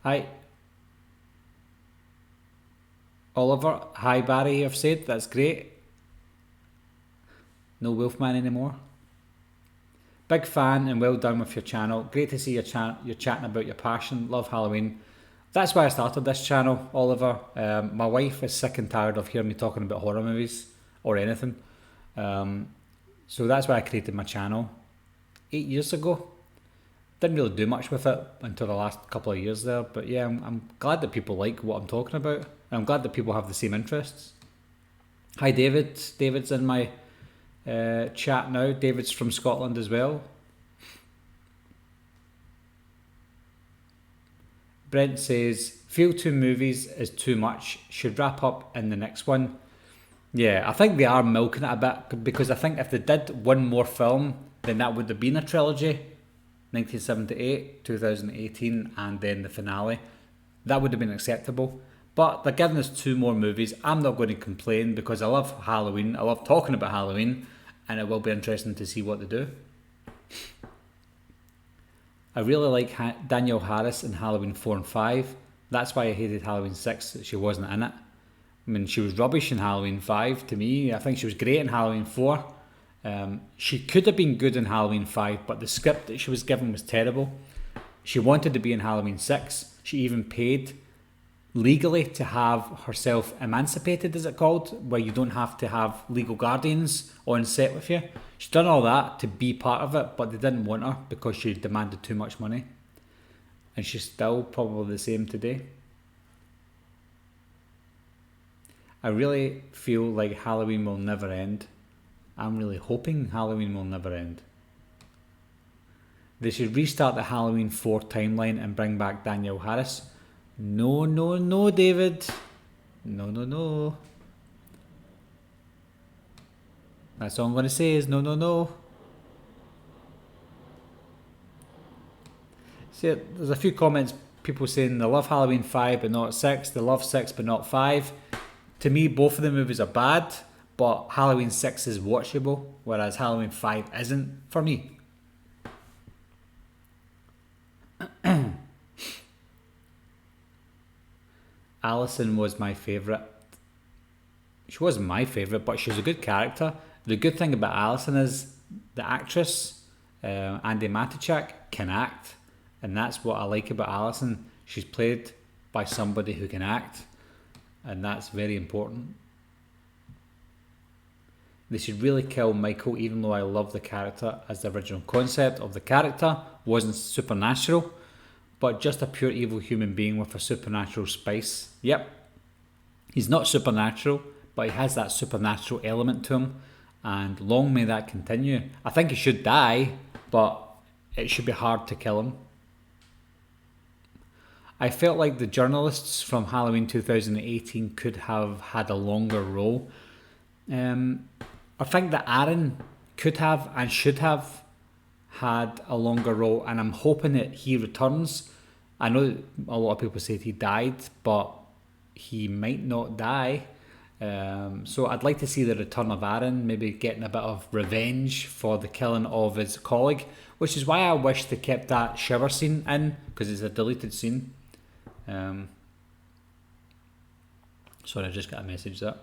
Speaker 1: Hi. Oliver, hi Barry, I've said, that's great. No Wolfman anymore. Big fan and well done with your channel. Great to see you're chatting about your passion. Love Halloween. That's why I started this channel, Oliver. My wife is sick and tired of hearing me talking about horror movies or anything. So that's why I created my channel 8 years ago. Didn't really do much with it until the last couple of years there. But yeah, I'm glad that people like what I'm talking about. And I'm glad that people have the same interests. Hi David. David's in my chat now. David's from Scotland as well. Brent says, feel 2 movies is too much. Should wrap up in the next one. Yeah, I think they are milking it a bit, because I think if they did one more film, then that would have been a trilogy. 1978, 2018, and then the finale. That would have been acceptable. But they're giving us 2 more movies. I'm not going to complain because I love Halloween. I love talking about Halloween, and it will be interesting to see what they do. I really like Danielle Harris in Halloween 4 and 5. That's why I hated Halloween 6, that she wasn't in it. I mean, she was rubbish in Halloween 5 to me. I think she was great in Halloween 4. She could have been good in Halloween 5, but the script that she was given was terrible. She wanted to be in Halloween 6. She even paid legally to have herself emancipated, is it called, where you don't have to have legal guardians on set with you. She's done all that to be part of it, but they didn't want her because she demanded too much money. And she's still probably the same today. I really feel like Halloween will never end. I'm really hoping Halloween will never end. They should restart the Halloween 4 timeline and bring back Danielle Harris. No, no, no, David. No, no, no. That's all I'm going to say is no, no, no. See, there's a few comments, people saying they love Halloween 5 but not 6. They love 6 but not 5. To me, both of the movies are bad, but Halloween 6 is watchable, whereas Halloween 5 isn't for me. Alison was my favourite. She wasn't my favourite, but she's a good character. The good thing about Alison is the actress, Andi Matichak, can act. And that's what I like about Alison. She's played by somebody who can act. And that's very important. They should really kill Michael, even though I love the character, as the original concept of the character wasn't supernatural, but just a pure evil human being with a supernatural spice. Yep. He's not supernatural, but he has that supernatural element to him, and long may that continue. I think he should die, but it should be hard to kill him. I felt like the journalists from Halloween 2018 could have had a longer role. I think that Aaron could have and should have had a longer role, and I'm hoping that he returns. I know a lot of people said he died, but he might not die. So I'd like to see the return of Aaron, maybe getting a bit of revenge for the killing of his colleague, which is why I wish they kept that shower scene in, because it's a deleted scene. Sorry, I just got a message there.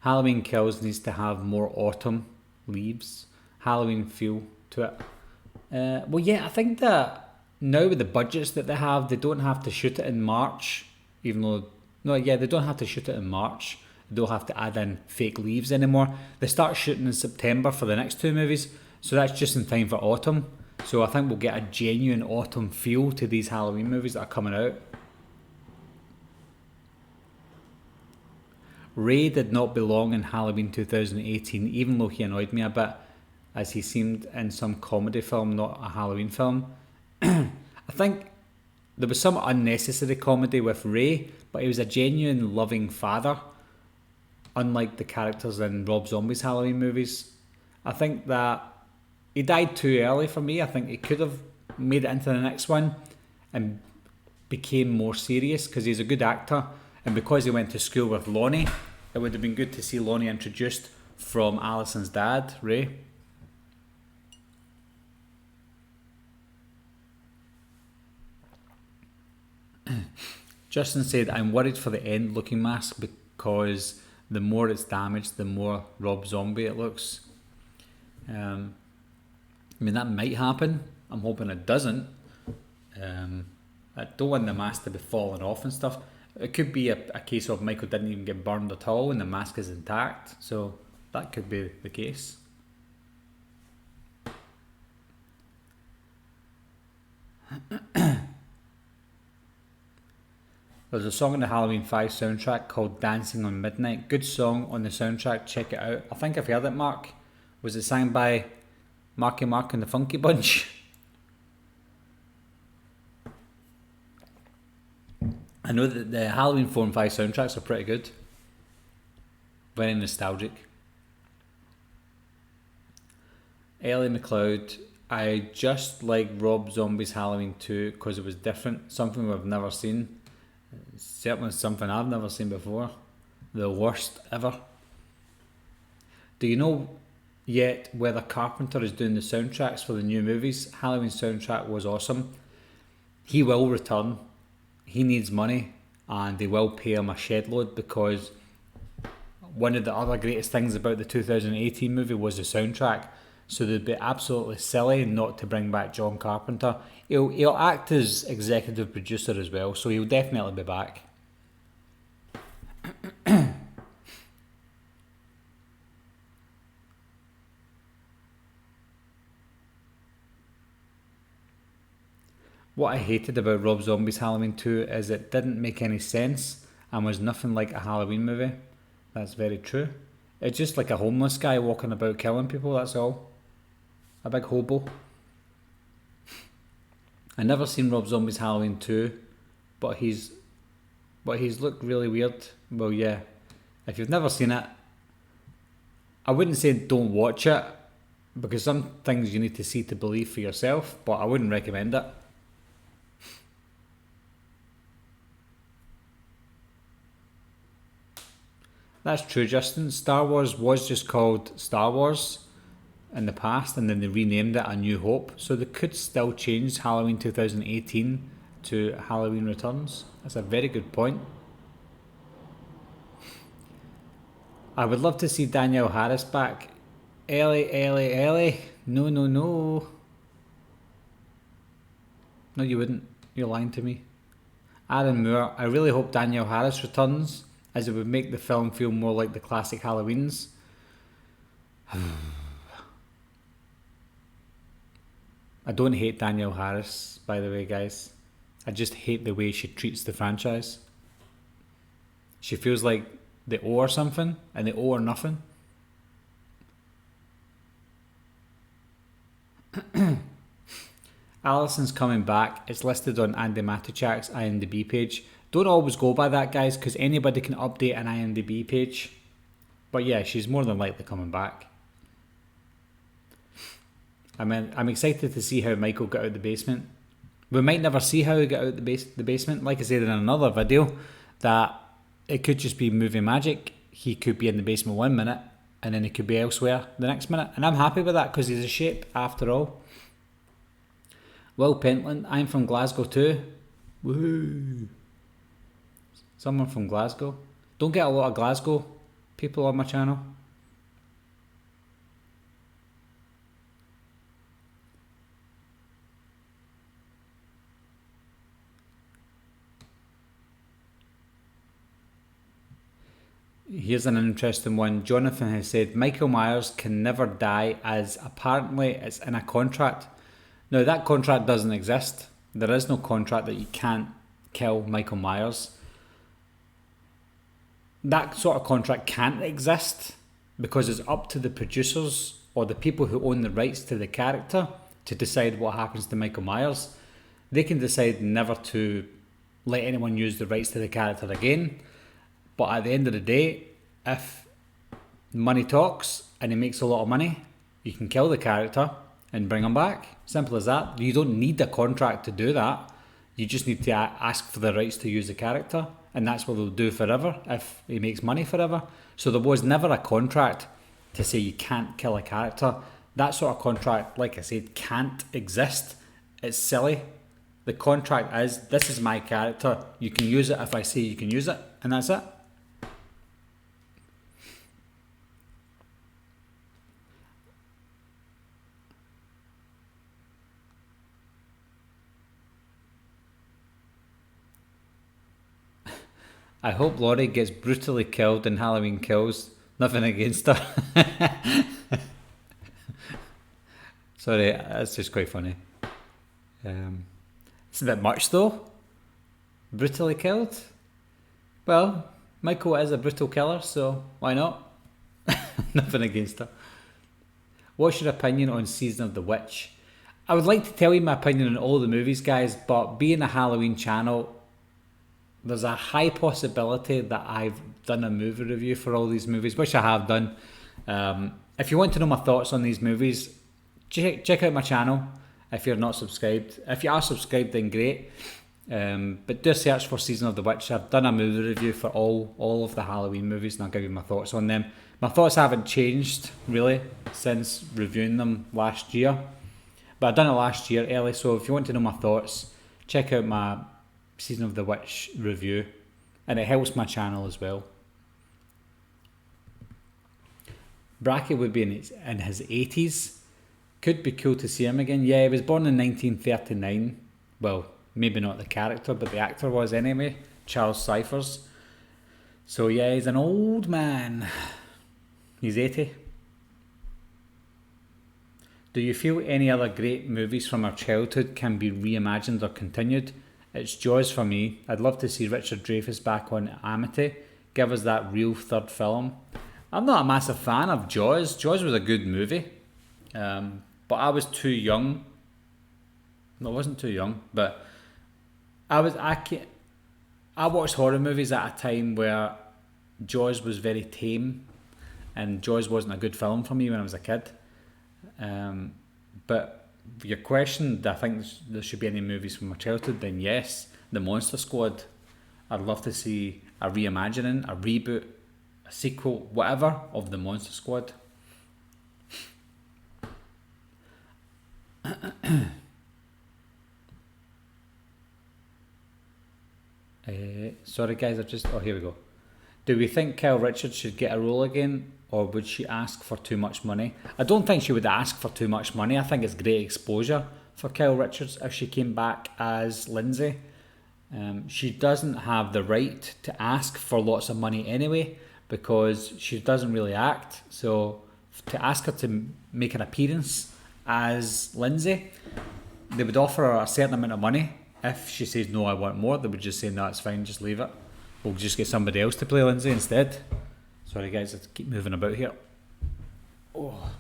Speaker 1: Halloween Kills needs to have more autumn leaves, Halloween feel to it. Well, yeah, I think that now with the budgets that they have, they don't have to shoot it in March, even though, no, yeah, they don't have to shoot it in March. They don't have to add in fake leaves anymore. They start shooting in September for the next 2 movies, so that's just in time for autumn. So I think we'll get a genuine autumn feel to these Halloween movies that are coming out. Ray did not belong in Halloween 2018, even though he annoyed me a bit, as he seemed in some comedy film, not a Halloween film. I think there was some unnecessary comedy with Ray, but he was a genuine loving father, unlike the characters in Rob Zombie's Halloween movies. I think that he died too early for me. I think he could have made it into the next one and became more serious, because he's a good actor. And because he went to school with Lonnie, it would have been good to see Lonnie introduced from Alison's dad, Ray. Justin said, I'm worried for the end looking mask because the more it's damaged, the more Rob Zombie it looks. I mean, that might happen. I'm hoping it doesn't. I don't want the mask to be falling off and stuff. It could be a case of Michael didn't even get burned at all and the mask is intact. So that could be the case. There's a song on the Halloween 5 soundtrack called Dancing on Midnight. Good song on the soundtrack, check it out. I think I've heard it, Mark. Was it sang by Marky Mark and the Funky Bunch? I know that the Halloween 4 and 5 soundtracks are pretty good. Very nostalgic. Ellie McLeod, I just like Rob Zombie's Halloween 2 because it was different, something we've never seen. Certainly something I've never seen before. The worst ever. Do you know yet whether Carpenter is doing the soundtracks for the new movies? Halloween soundtrack was awesome. He will return. He needs money and they will pay him a shed load because one of the other greatest things about the 2018 movie was the soundtrack. So they'd be absolutely silly not to bring back John Carpenter. He'll act as executive producer as well, so he'll definitely be back. What I hated about Rob Zombie's Halloween 2 is it didn't make any sense and was nothing like a Halloween movie. That's very true. It's just like a homeless guy walking about killing people, that's all. A big hobo. I never seen Rob Zombie's Halloween 2, but he's looked really weird. Well, yeah. If you've never seen it, I wouldn't say don't watch it, because some things you need to see to believe for yourself, but I wouldn't recommend it. That's true, Justin. Star Wars was just called Star Wars in the past, and then they renamed it A New Hope, so they could still change Halloween 2018 to Halloween Returns. That's a very good point. I would love to see Danielle Harris back. Ellie. No. No, you wouldn't. You're lying to me. Aaron Moore, I really hope Danielle Harris returns, as it would make the film feel more like the classic Halloweens. I don't hate Danielle Harris, by the way, guys. I just hate the way she treats the franchise. She feels like they owe her something, and they owe her nothing. Alison's coming back. It's listed on Andy Matichak's IMDB page. Don't always go by that, guys, because anybody can update an IMDB page. But yeah, she's more than likely coming back. I'm excited to see how Michael got out the basement. We might never see how he got out the basement. Like I said in another video, that it could just be movie magic. He could be in the basement 1 minute, and then he could be elsewhere the next minute. And I'm happy with that, because he's a shape after all. Will Pentland, I'm from Glasgow too. Woohoo! Someone from Glasgow. Don't get a lot of Glasgow people on my channel. Here's an interesting one. Jonathan has said Michael Myers can never die, as apparently it's in a contract. Now, that contract doesn't exist. There is no contract that you can't kill Michael Myers. That sort of contract can't exist because it's up to the producers or the people who own the rights to the character to decide what happens to Michael Myers. They can decide never to let anyone use the rights to the character again. But at the end of the day, if money talks and he makes a lot of money, you can kill the character and bring him back. Simple as that. You don't need a contract to do that. You just need to ask for the rights to use the character, and that's what they'll do forever if he makes money forever. So there was never a contract to say you can't kill a character. That sort of contract, like I said, can't exist. It's silly. The contract is, this is my character, you can use it if I say you can use it, and that's it. I hope Laurie gets brutally killed in Halloween Kills. Nothing against her. Sorry, that's just quite funny. It's a bit much though. Brutally killed? Well, Michael is a brutal killer, so why not? Nothing against her. What's your opinion on Season of the Witch? I would like to tell you my opinion on all the movies, guys, but being a Halloween channel, there's a high possibility that I've done a movie review for all these movies, which I have done. If you want to know my thoughts on these movies, check out my channel if you're not subscribed. If you are subscribed, then great. But do search for Season of the Witch. I've done a movie review for all of the Halloween movies, and I'll give you my thoughts on them. My thoughts haven't changed really since reviewing them last year, but I've done it last year early, so if you want to know my thoughts, check out my Season of the Witch review, and it helps my channel as well. Brackett would be in his 80s. Could be cool to see him again. Yeah, he was born in 1939. Well, maybe not the character, but the actor was anyway. Charles Cyphers. So yeah, he's an old man. He's 80. Do you feel any other great movies from our childhood can be reimagined or continued? It's Jaws for me. I'd love to see Richard Dreyfuss back on Amity. Give us that real third film. I'm not a massive fan of Jaws. Jaws was a good movie. But I was too young. No, I wasn't too young, but I watched horror movies at a time where Jaws was very tame, and Jaws wasn't a good film for me when I was a kid. But your question, do I think there should be any movies from my childhood? Then yes, The Monster Squad. I'd love to see a reimagining, a reboot, a sequel, whatever, of The Monster Squad. Sorry guys, here we go. Do we think Kyle Richards should get a role again, or would she ask for too much money? I don't think she would ask for too much money. I think it's great exposure for Kyle Richards if she came back as Lindsay. She doesn't have the right to ask for lots of money anyway, because she doesn't really act. So to ask her to make an appearance as Lindsay, they would offer her a certain amount of money. If she says no, I want more, they would just say no, it's fine, just leave it. We'll just get somebody else to play Lindsay instead. Sorry guys, I keep moving about here. Oh.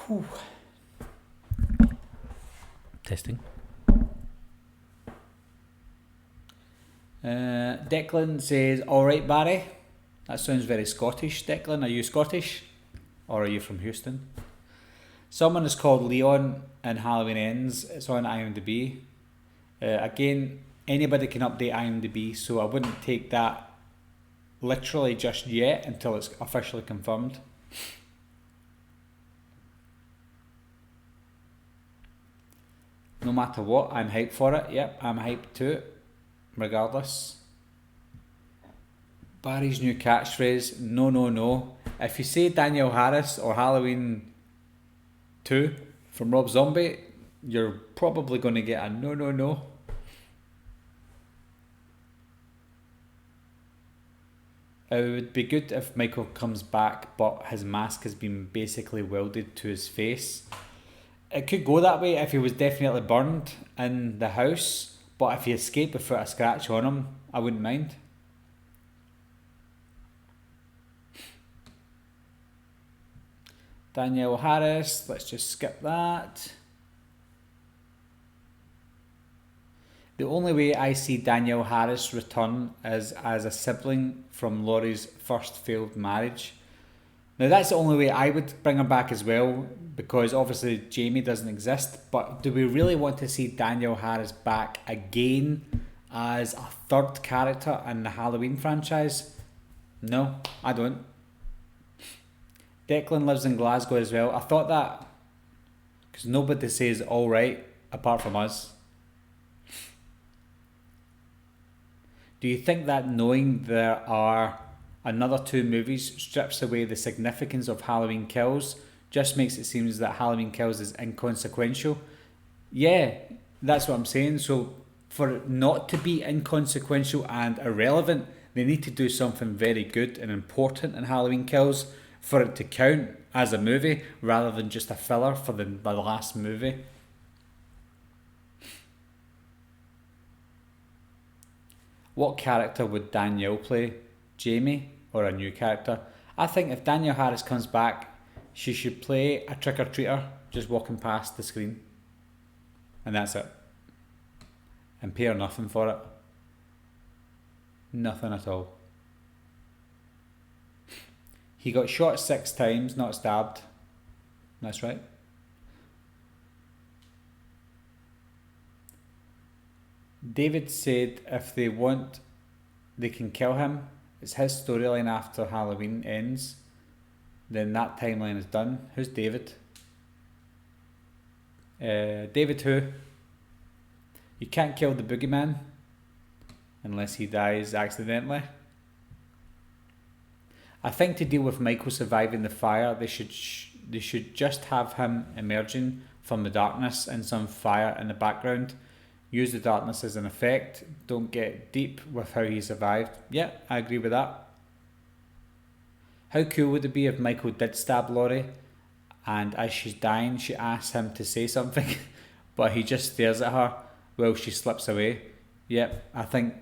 Speaker 1: Whew. Testing. Declan says, alright Barry. That sounds very Scottish. Declan, are you Scottish? Or are you from Houston? Someone is called Leon and Halloween Ends. It's on IMDB. Again, anybody can update IMDB, so I wouldn't take that literally just yet until it's officially confirmed. No matter what, I'm hyped for it. Yep, I'm hyped too, regardless. Barry's new catchphrase, no, no, no. If you say Danielle Harris or Halloween 2 from Rob Zombie, you're probably going to get a no, no, no. It would be good if Michael comes back, but his mask has been basically welded to his face. It could go that way if he was definitely burned in the house, but if he escaped without a scratch on him, I wouldn't mind. Danielle Harris, let's just skip that. The only way I see Danielle Harris return is as a sibling from Laurie's first failed marriage. Now that's the only way I would bring her back as well, because obviously Jamie doesn't exist, but do we really want to see Danielle Harris back again as a third character in the Halloween franchise? No, I don't. Declan lives in Glasgow as well. I thought that, because nobody says alright apart from us. Do you think that knowing there are another 2 movies strips away the significance of Halloween Kills? Just makes it seem that Halloween Kills is inconsequential. Yeah, that's what I'm saying. So for it not to be inconsequential and irrelevant, they need to do something very good and important in Halloween Kills for it to count as a movie, rather than just a filler for the last movie. What character would Danielle play? Jamie or a new character? I think if Danielle Harris comes back, she should play a trick-or-treater just walking past the screen. And that's it. and pay her nothing for it. Nothing at all. He got shot 6 times, not stabbed. That's right. David said if they want, they can kill him. It's his storyline after Halloween ends. Then that timeline is done. Who's David? David who? You can't kill the boogeyman unless he dies accidentally. I think to deal with Michael surviving the fire, they should just have him emerging from the darkness and some fire in the background. Use the darkness as an effect. Don't get deep with how he survived. Yeah, I agree with that. How cool would it be if Michael did stab Laurie and as she's dying she asks him to say something but he just stares at her while she slips away? Yep, I think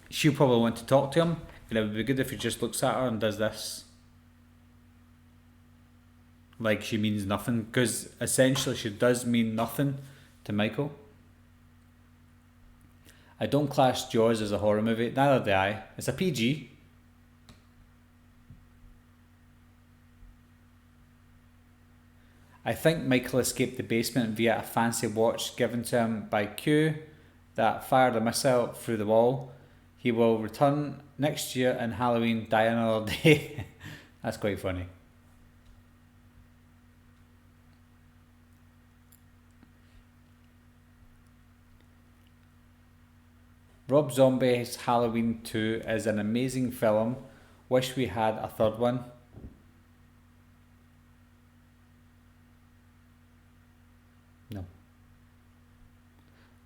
Speaker 1: she'll probably want to talk to him, and it would be good if he just looks at her and does this. Like she means nothing, because essentially she does mean nothing to Michael. I don't class Jaws as a horror movie, neither do I. It's a PG. I think Michael escaped the basement via a fancy watch given to him by Q that fired a missile through the wall. He will return next year and Halloween die another day. That's quite funny. Rob Zombie's Halloween 2 is an amazing film. Wish we had a third one. No.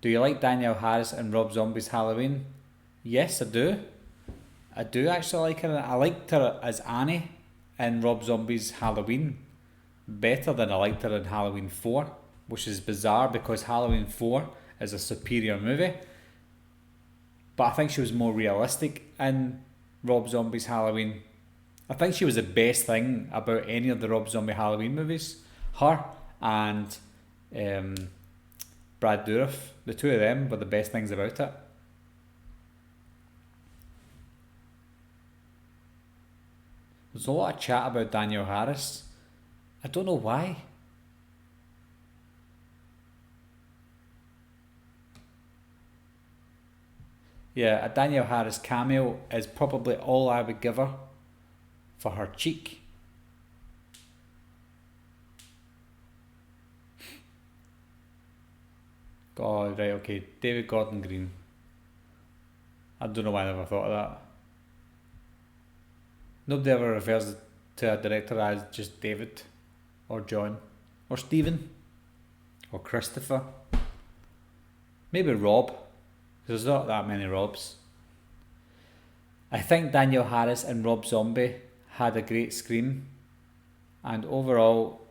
Speaker 1: Do you like Danielle Harris and Rob Zombie's Halloween? Yes, I do. I do actually like her. I liked her as Annie in Rob Zombie's Halloween better than I liked her in Halloween 4, which is bizarre because Halloween 4 is a superior movie. But I think she was more realistic in Rob Zombie's Halloween. I think she was the best thing about any of the Rob Zombie Halloween movies. Her and Brad Dourif, the two of them were the best things about it. There's a lot of chat about Danielle Harris. I don't know why. Yeah, a Danielle Harris cameo is probably all I would give her for her cheek. God, right, okay. David Gordon Green. I don't know why I never thought of that. Nobody ever refers to a director as just David or John or Stephen or Christopher. Maybe Rob. There's not that many Robs. I think Danielle Harris and Rob Zombie had a great scream, and overall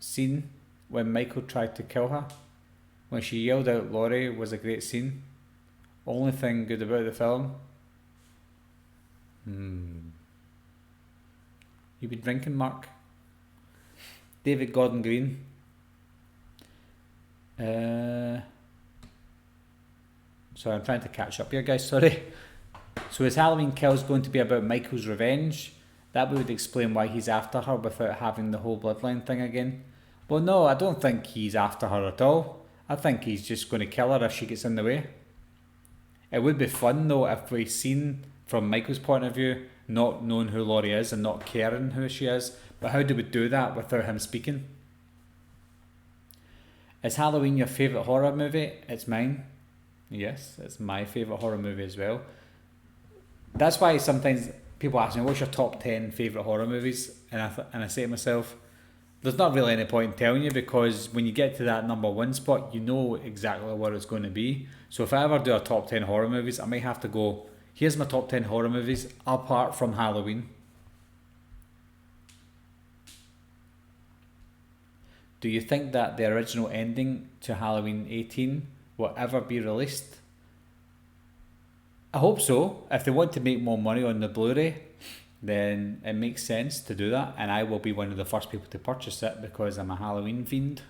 Speaker 1: scene when Michael tried to kill her, when she yelled out Laurie, was a great scene. Only thing good about the film? You been drinking, Mark? David Gordon Green. Sorry, I'm trying to catch up here, guys, sorry. So is Halloween Kills going to be about Michael's revenge? That would explain why he's after her without having the whole bloodline thing again. Well, no, I don't think he's after her at all. I think he's just going to kill her if she gets in the way. It would be fun though if we seen from Michael's point of view, not knowing who Laurie is and not caring who she is. But how do we do that without him speaking? Is Halloween your favourite horror movie? It's mine. Yes, it's my favourite horror movie as well. That's why sometimes people ask me, what's your top 10 favourite horror movies? And I say to myself, there's not really any point in telling you, because when you get to that number one spot, you know exactly what it's going to be. So if I ever do a top 10 horror movies, I might have to go, here's my top 10 horror movies apart from Halloween. Do you think that the original ending to Halloween 18 will ever be released? I hope so. If they want to make more money on the Blu-ray, then it makes sense to do that, and I will be one of the first people to purchase it because I'm a Halloween fiend.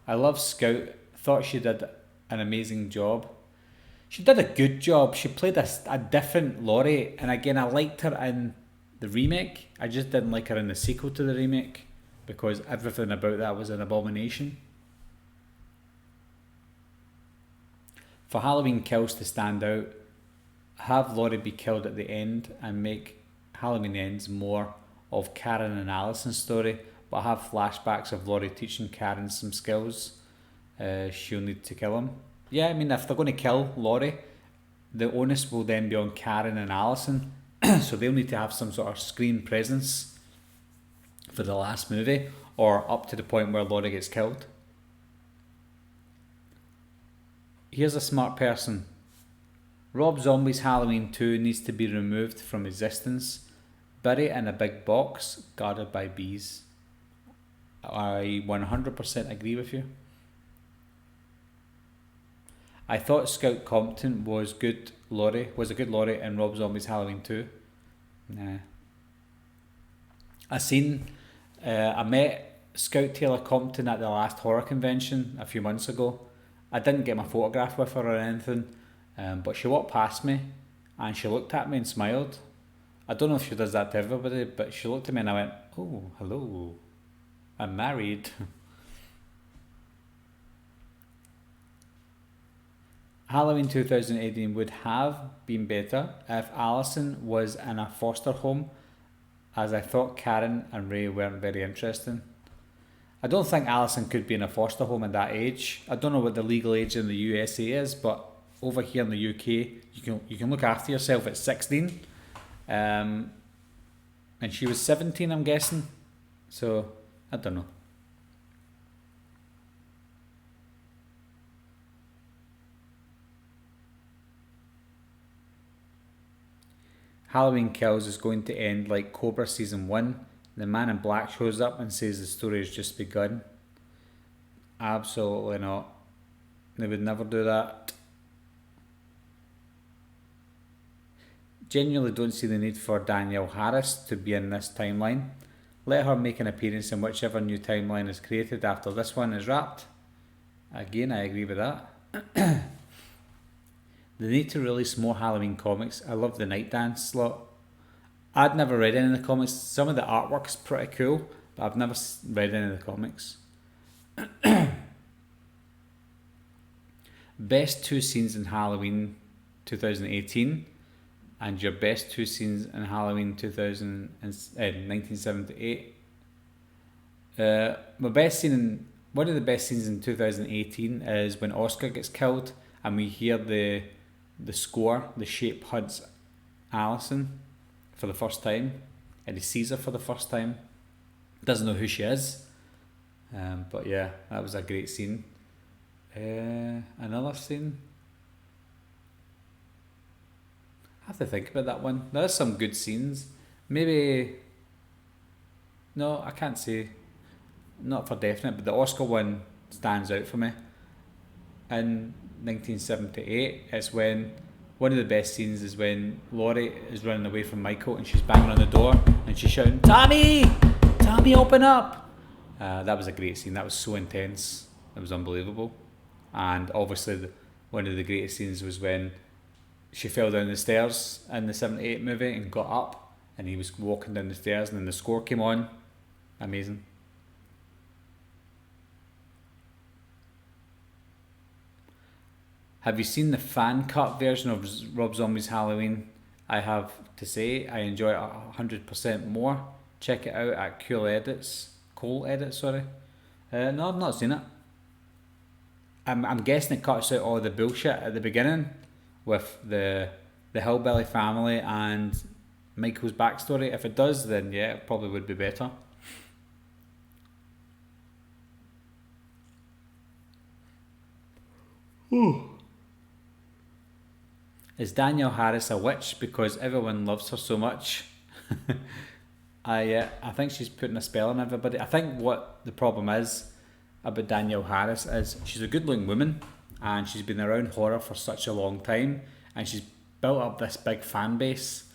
Speaker 1: I love Scout. Thought she did an amazing job. She did a good job. She played a different Laurie, and again, I liked her in the remake. I just didn't like her in the sequel to the remake because everything about that was an abomination. For Halloween Kills to stand out, have Laurie be killed at the end and make Halloween Ends more of Karen and Alison's story, but have flashbacks of Laurie teaching Karen some skills she'll need to kill him. Yeah, I mean, if they're going to kill Laurie, the onus will then be on Karen and Alison, so they'll need to have some sort of screen presence for the last movie, or up to the point where Laurie gets killed. Here's a smart person. Rob Zombie's Halloween 2 needs to be removed from existence. Bury it in a big box, guarded by bees. I 100% agree with you. I thought Scout Compton was a good Laurie in Rob Zombie's Halloween 2. Nah. I met Scout Taylor Compton at the last horror convention a few months ago. I didn't get my photograph with her or anything, but she walked past me and she looked at me and smiled. I don't know if she does that to everybody, but she looked at me and I went, "Oh, hello, I'm married." Halloween 2018 would have been better if Alison was in a foster home, as I thought Karen and Ray weren't very interesting. I don't think Alison could be in a foster home at that age. I don't know what the legal age in the USA is, but over here in the UK, you can look after yourself at 16. And she was 17, I'm guessing. So, I don't know. Halloween Kills is going to end like Cobra Season 1. The man in black shows up and says the story has just begun. Absolutely not. They would never do that. Genuinely don't see the need for Danielle Harris to be in this timeline. Let her make an appearance in whichever new timeline is created after this one is wrapped. Again, I agree with that. They need to release more Halloween comics. I love the Night Dance slot. I'd never read any of the comics. Some of the artwork is pretty cool, but I've never read any of the comics. Best two scenes in Halloween 2018 and your best two scenes in Halloween 1978. One of the best scenes in 2018 is when Oscar gets killed and we hear the score, the shape hunts Alison for the first time, and he sees her for the first time. Doesn't know who she is, but yeah, that was a great scene. Another scene, I have to think about that one. There's some good scenes. Maybe, no, I can't say, not for definite, but the Oscar one stands out for me. In 1978, it's when one of the best scenes is when Laurie is running away from Michael and she's banging on the door and she's shouting, "Tommy! Tommy, open up!" That was a great scene. That was so intense. It was unbelievable. And obviously, one of the greatest scenes was when she fell down the stairs in the 78 movie and got up and he was walking down the stairs and then the score came on. Amazing. Have you seen the fan cut version of Rob Zombie's Halloween? I have to say I enjoy it 100% more. Check it out at Cole Edits. No, I've not seen it. I'm guessing it cuts out all the bullshit at the beginning with the hillbilly family and Michael's backstory. If it does, then yeah, it probably would be better. Is Danielle Harris a witch because everyone loves her so much? I think she's putting a spell on everybody. I think what the problem is about Danielle Harris is she's a good looking woman and she's been around horror for such a long time and she's built up this big fan base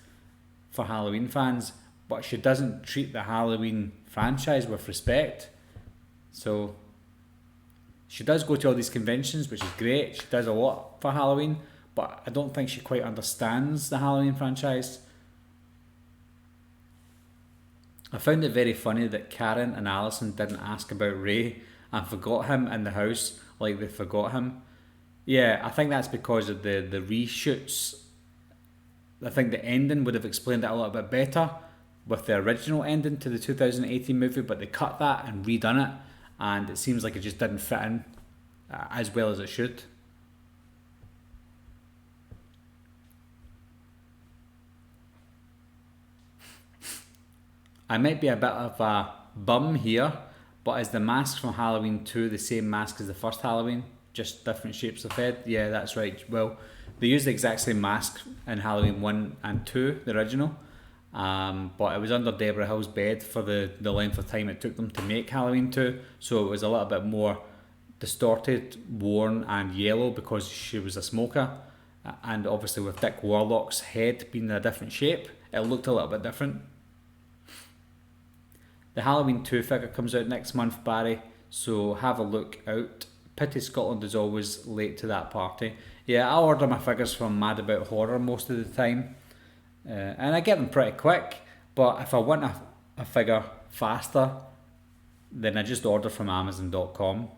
Speaker 1: for Halloween fans, but she doesn't treat the Halloween franchise with respect. So She does go to all these conventions, which is great. She does a lot for Halloween, but I don't think she quite understands the Halloween franchise. I found it very funny that Karen and Alison didn't ask about Ray and forgot him in the house like they forgot him. Yeah, I think that's because of the reshoots. I think the ending would have explained it a little bit better with the original ending to the 2018 movie, but they cut that and redone it, and it seems like it just didn't fit in as well as it should. I might be a bit of a bum here, but is the mask from Halloween 2 the same mask as the first Halloween? Just different shapes of head? Yeah, that's right. Well, they used the exact same mask in Halloween 1 and 2, the original, but it was under Deborah Hill's bed for the length of time it took them to make Halloween 2, so it was a little bit more distorted, worn and yellow because she was a smoker, and obviously with Dick Warlock's head being a different shape, it looked a little bit different. The Halloween 2 figure comes out next month, Barry, so have a look out. Pity Scotland is always late to that party. Yeah, I order my figures from Mad About Horror most of the time, and I get them pretty quick, but if I want a figure faster, then I just order from Amazon.com.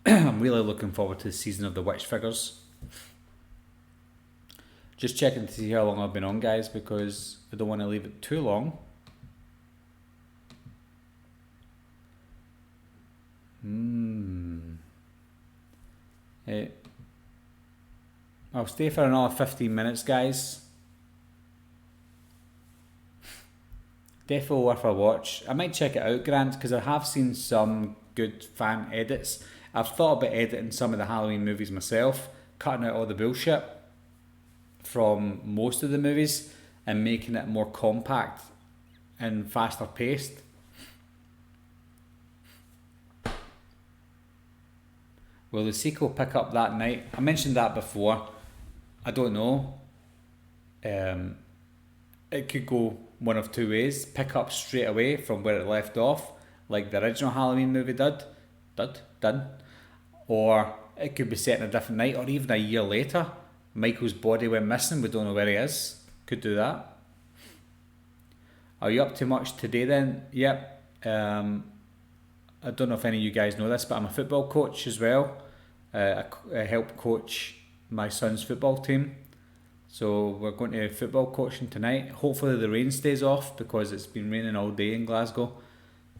Speaker 1: I'm really looking forward to the season of the Witch figures. Just checking to see how long I've been on, guys, because I don't want to leave it too long. I'll stay for another 15 minutes, guys. Definitely worth a watch. I might check it out, Grant, because I have seen some good fan edits. I've thought about editing some of the Halloween movies myself, cutting out all the bullshit from most of the movies and making it more compact and faster paced. Will the sequel pick up that night? I mentioned that before. I don't know. It could go one of two ways. Pick up straight away from where it left off, like the original Halloween movie did. Or it could be set in a different night, or even a year later. Michael's body went missing, we don't know where he is. Could do that. Are you up to much today then? Yep. I don't know if any of you guys know this, but I'm a football coach as well. I help coach my son's football team. So we're going to football coaching tonight. Hopefully the rain stays off because it's been raining all day in Glasgow.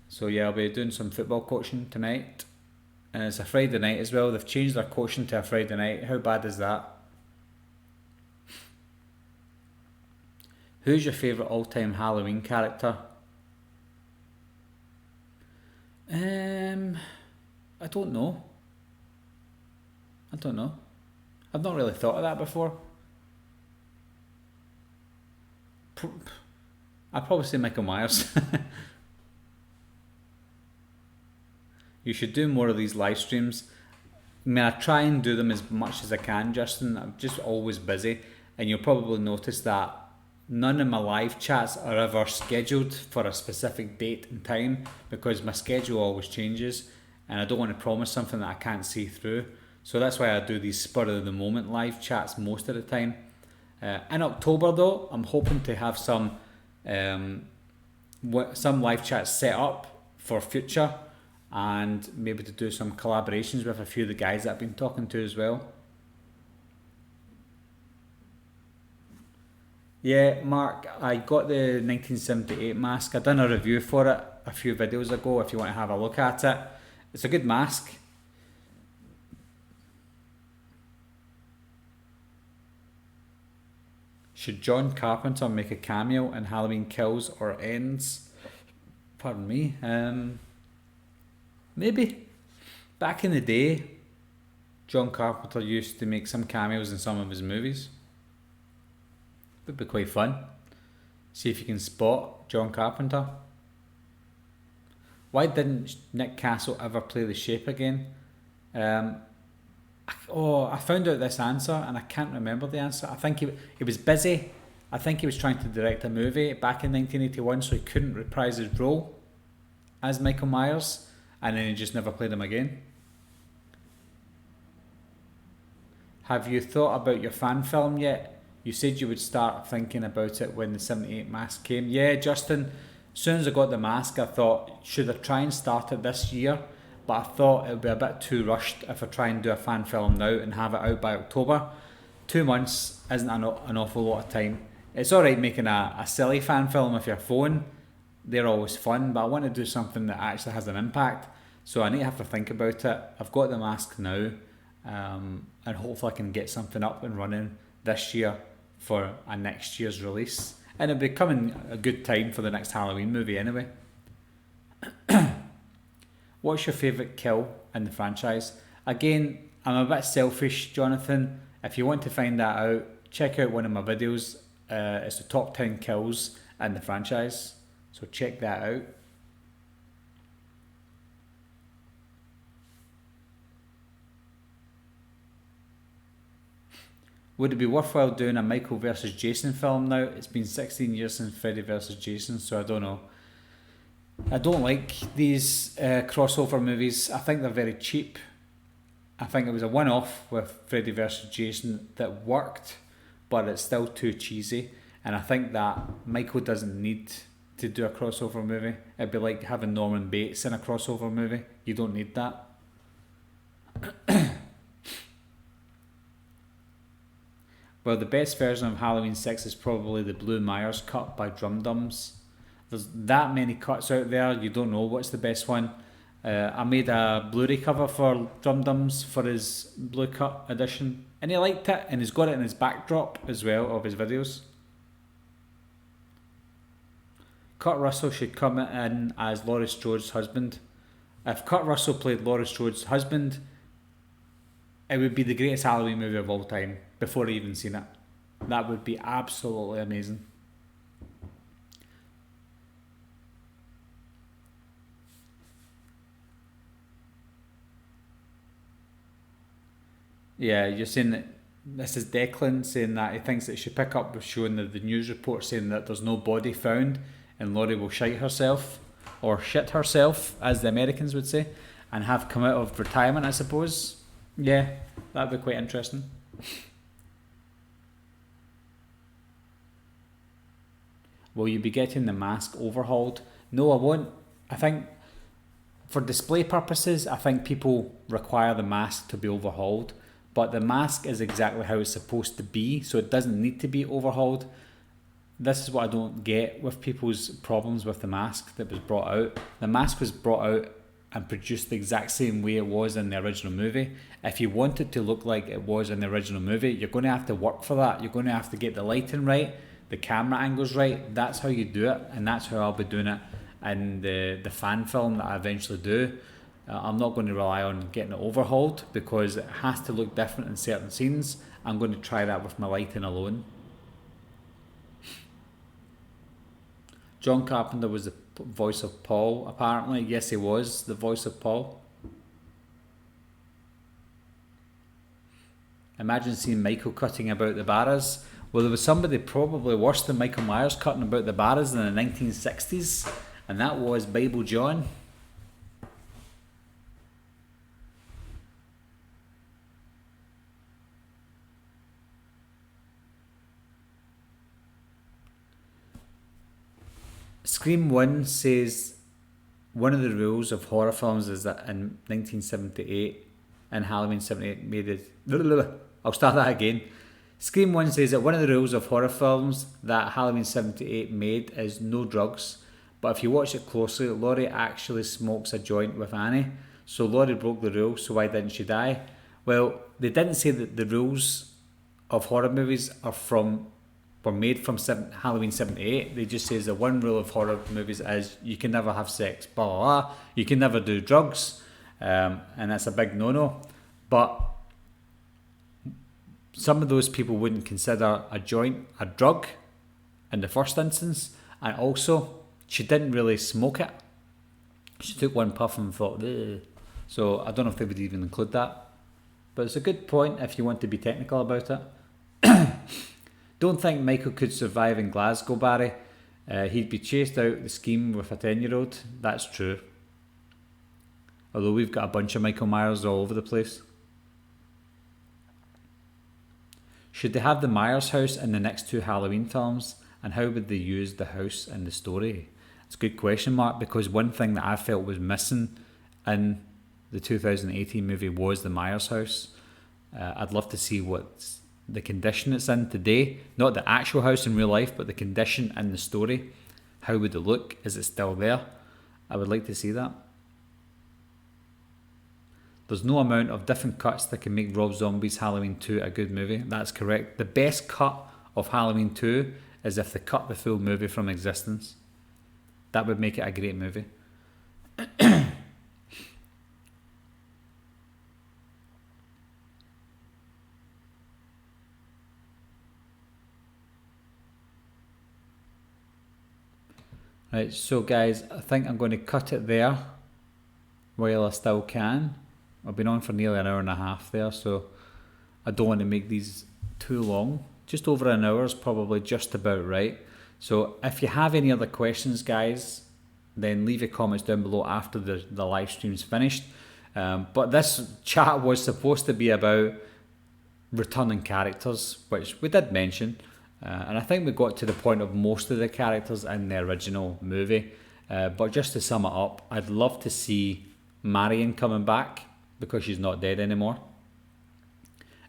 Speaker 1: So yeah, I'll be doing some football coaching tonight. And it's a Friday night as well. They've changed their coaching to a Friday night. How bad is that? Who's your favourite all-time Halloween character? I don't know. I've not really thought of that before. I'd probably say Michael Myers. You should do more of these live streams. I mean, I try and do them as much as I can, Justin. I'm just always busy, and you'll probably notice that none of my live chats are ever scheduled for a specific date and time because my schedule always changes and I don't want to promise something that I can't see through. So that's why I do these spur of the moment live chats most of the time. In October though, I'm hoping to have some live chats set up for future and maybe to do some collaborations with a few of the guys that I've been talking to as well. Yeah, Mark, I got the 1978 mask. I done a review for it a few videos ago if you want to have a look at it. It's a good mask. Should John Carpenter make a cameo in Halloween Kills or Ends? Pardon me. Maybe. Back in the day, John Carpenter used to make some cameos in some of his movies. Would be quite fun. See if you can spot John Carpenter. Why didn't Nick Castle ever play the Shape again? I found out this answer and I can't remember the answer. I think he was busy. I think he was trying to direct a movie back in 1981, so he couldn't reprise his role as Michael Myers, and then he just never played him again. Have you thought about your fan film yet? You said you would start thinking about it when the 78 mask came. Yeah, Justin, as soon as I got the mask, I thought, should I try and start it this year? But I thought it would be a bit too rushed if I try and do a fan film now and have it out by October. 2 months isn't an awful lot of time. It's alright making a silly fan film with your phone. They're always fun, but I want to do something that actually has an impact. So I need to have to think about it. I've got the mask now, and hopefully I can get something up and running this year for a next year's release. And it'll be coming a good time for the next Halloween movie anyway. What's your favourite kill in the franchise? Again, I'm a bit selfish, Jonathan. If you want to find that out, check out one of my videos. It's the top 10 kills in the franchise. So check that out. Would it be worthwhile doing a Michael versus Jason film now? It's been 16 years since Freddy versus Jason, so I don't know. I don't like these crossover movies. I think they're very cheap. I think it was a one-off with Freddy vs Jason that worked, but it's still too cheesy. And I think that Michael doesn't need to do a crossover movie. It'd be like having Norman Bates in a crossover movie. You don't need that. Well, the best version of Halloween 6 is probably the Blue Myers cut by Drum Dums. There's that many cuts out there, you don't know what's the best one. I made a Blu-ray cover for Drum Dums for his Blue Cut edition, and he liked it, and he's got it in his backdrop as well of his videos. Kurt Russell should come in as Laurie Strode's husband. If Kurt Russell played Laurie Strode's husband, it would be the greatest Halloween movie of all time, before I even seen it. That would be absolutely amazing. Yeah, you're saying that this is Declan saying that he thinks that it should pick up with showing the news report saying that there's no body found and Laurie will shite herself, or shit herself, as the Americans would say, and have come out of retirement, I suppose. Yeah, that'd be quite interesting. Will you be getting the mask overhauled? No, I won't. I think for display purposes, I think people require the mask to be overhauled, but the mask is exactly how it's supposed to be, so it doesn't need to be overhauled. This is what I don't get with people's problems with the mask that was brought out. The mask was brought out and produced the exact same way it was in the original movie. If you want it to look like it was in the original movie, you're going to have to work for that. You're going to have to get the lighting right, the camera angles right. That's how you do it, and that's how I'll be doing it in the fan film that I eventually do. I'm not going to rely on getting it overhauled because it has to look different in certain scenes. I'm going to try that with my lighting alone. John Carpenter was the voice of Paul, apparently. Yes, he was the voice of Paul. Imagine seeing Michael cutting about the barras. Well, there was somebody probably worse than Michael Myers cutting about the barras in the 1960s, and that was Bible John. Scream 1 says one of the rules of horror films is that in 1978 and Halloween 78 made it... I'll start that again. Scream 1 says that one of the rules of horror films that Halloween 78 made is no drugs. But if you watch it closely, Laurie actually smokes a joint with Annie. So Laurie broke the rule, so why didn't she die? Well, they didn't say that the rules of horror movies were made from Halloween 78. They just says that one rule of horror movies is you can never have sex, blah blah blah. You can never do drugs, and that's a big no-no. But some of those people wouldn't consider a joint a drug in the first instance, and also she didn't really smoke it. She took one puff and thought, ugh. So I don't know if they would even include that, but it's a good point if you want to be technical about it. Don't think Michael could survive in Glasgow, Barry. He'd be chased out the scheme with a 10-year-old. That's true. Although we've got a bunch of Michael Myers all over the place. Should they have the Myers house in the next 2 Halloween films, and how would they use the house in the story? It's a good question, Mark, because one thing that I felt was missing in the 2018 movie was the Myers house. I'd love to see what the condition it's in today, not the actual house in real life, but the condition in the story. How would it look? Is it still there? I would like to see that. There's no amount of different cuts that can make Rob Zombie's Halloween 2 a good movie. That's correct. The best cut of Halloween 2 is if they cut the full movie from existence. That would make it a great movie. Right, so guys, I think I'm going to cut it there while I still can. I've been on for nearly an hour and a half there, so I don't want to make these too long. Just over an hour is probably just about right. So if you have any other questions, guys, then leave your comments down below after the live stream's finished. But this chat was supposed to be about returning characters, which we did mention. And I think we got to the point of most of the characters in the original movie. But just to sum it up, I'd love to see Marion coming back because she's not dead anymore.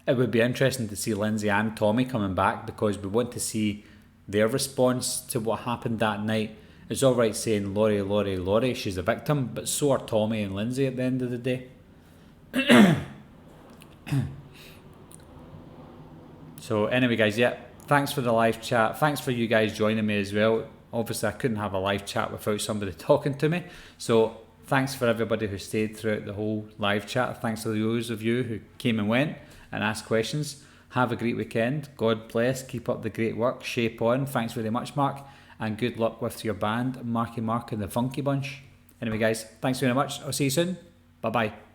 Speaker 1: It would be interesting to see Lindsay and Tommy coming back because we want to see their response to what happened that night. It's alright saying Laurie, Laurie, Laurie, she's a victim, but so are Tommy and Lindsay at the end of the day. So anyway guys, yeah, thanks for the live chat. Thanks for you guys joining me as well. Obviously I couldn't have a live chat without somebody talking to me. So thanks for everybody who stayed throughout the whole live chat. Thanks to those of you who came and went and asked questions. Have a great weekend. God bless. Keep up the great work. Shape on. Thanks very much, Mark. And good luck with your band, Marky Mark and the Funky Bunch. Anyway, guys, thanks very much. I'll see you soon. Bye-bye.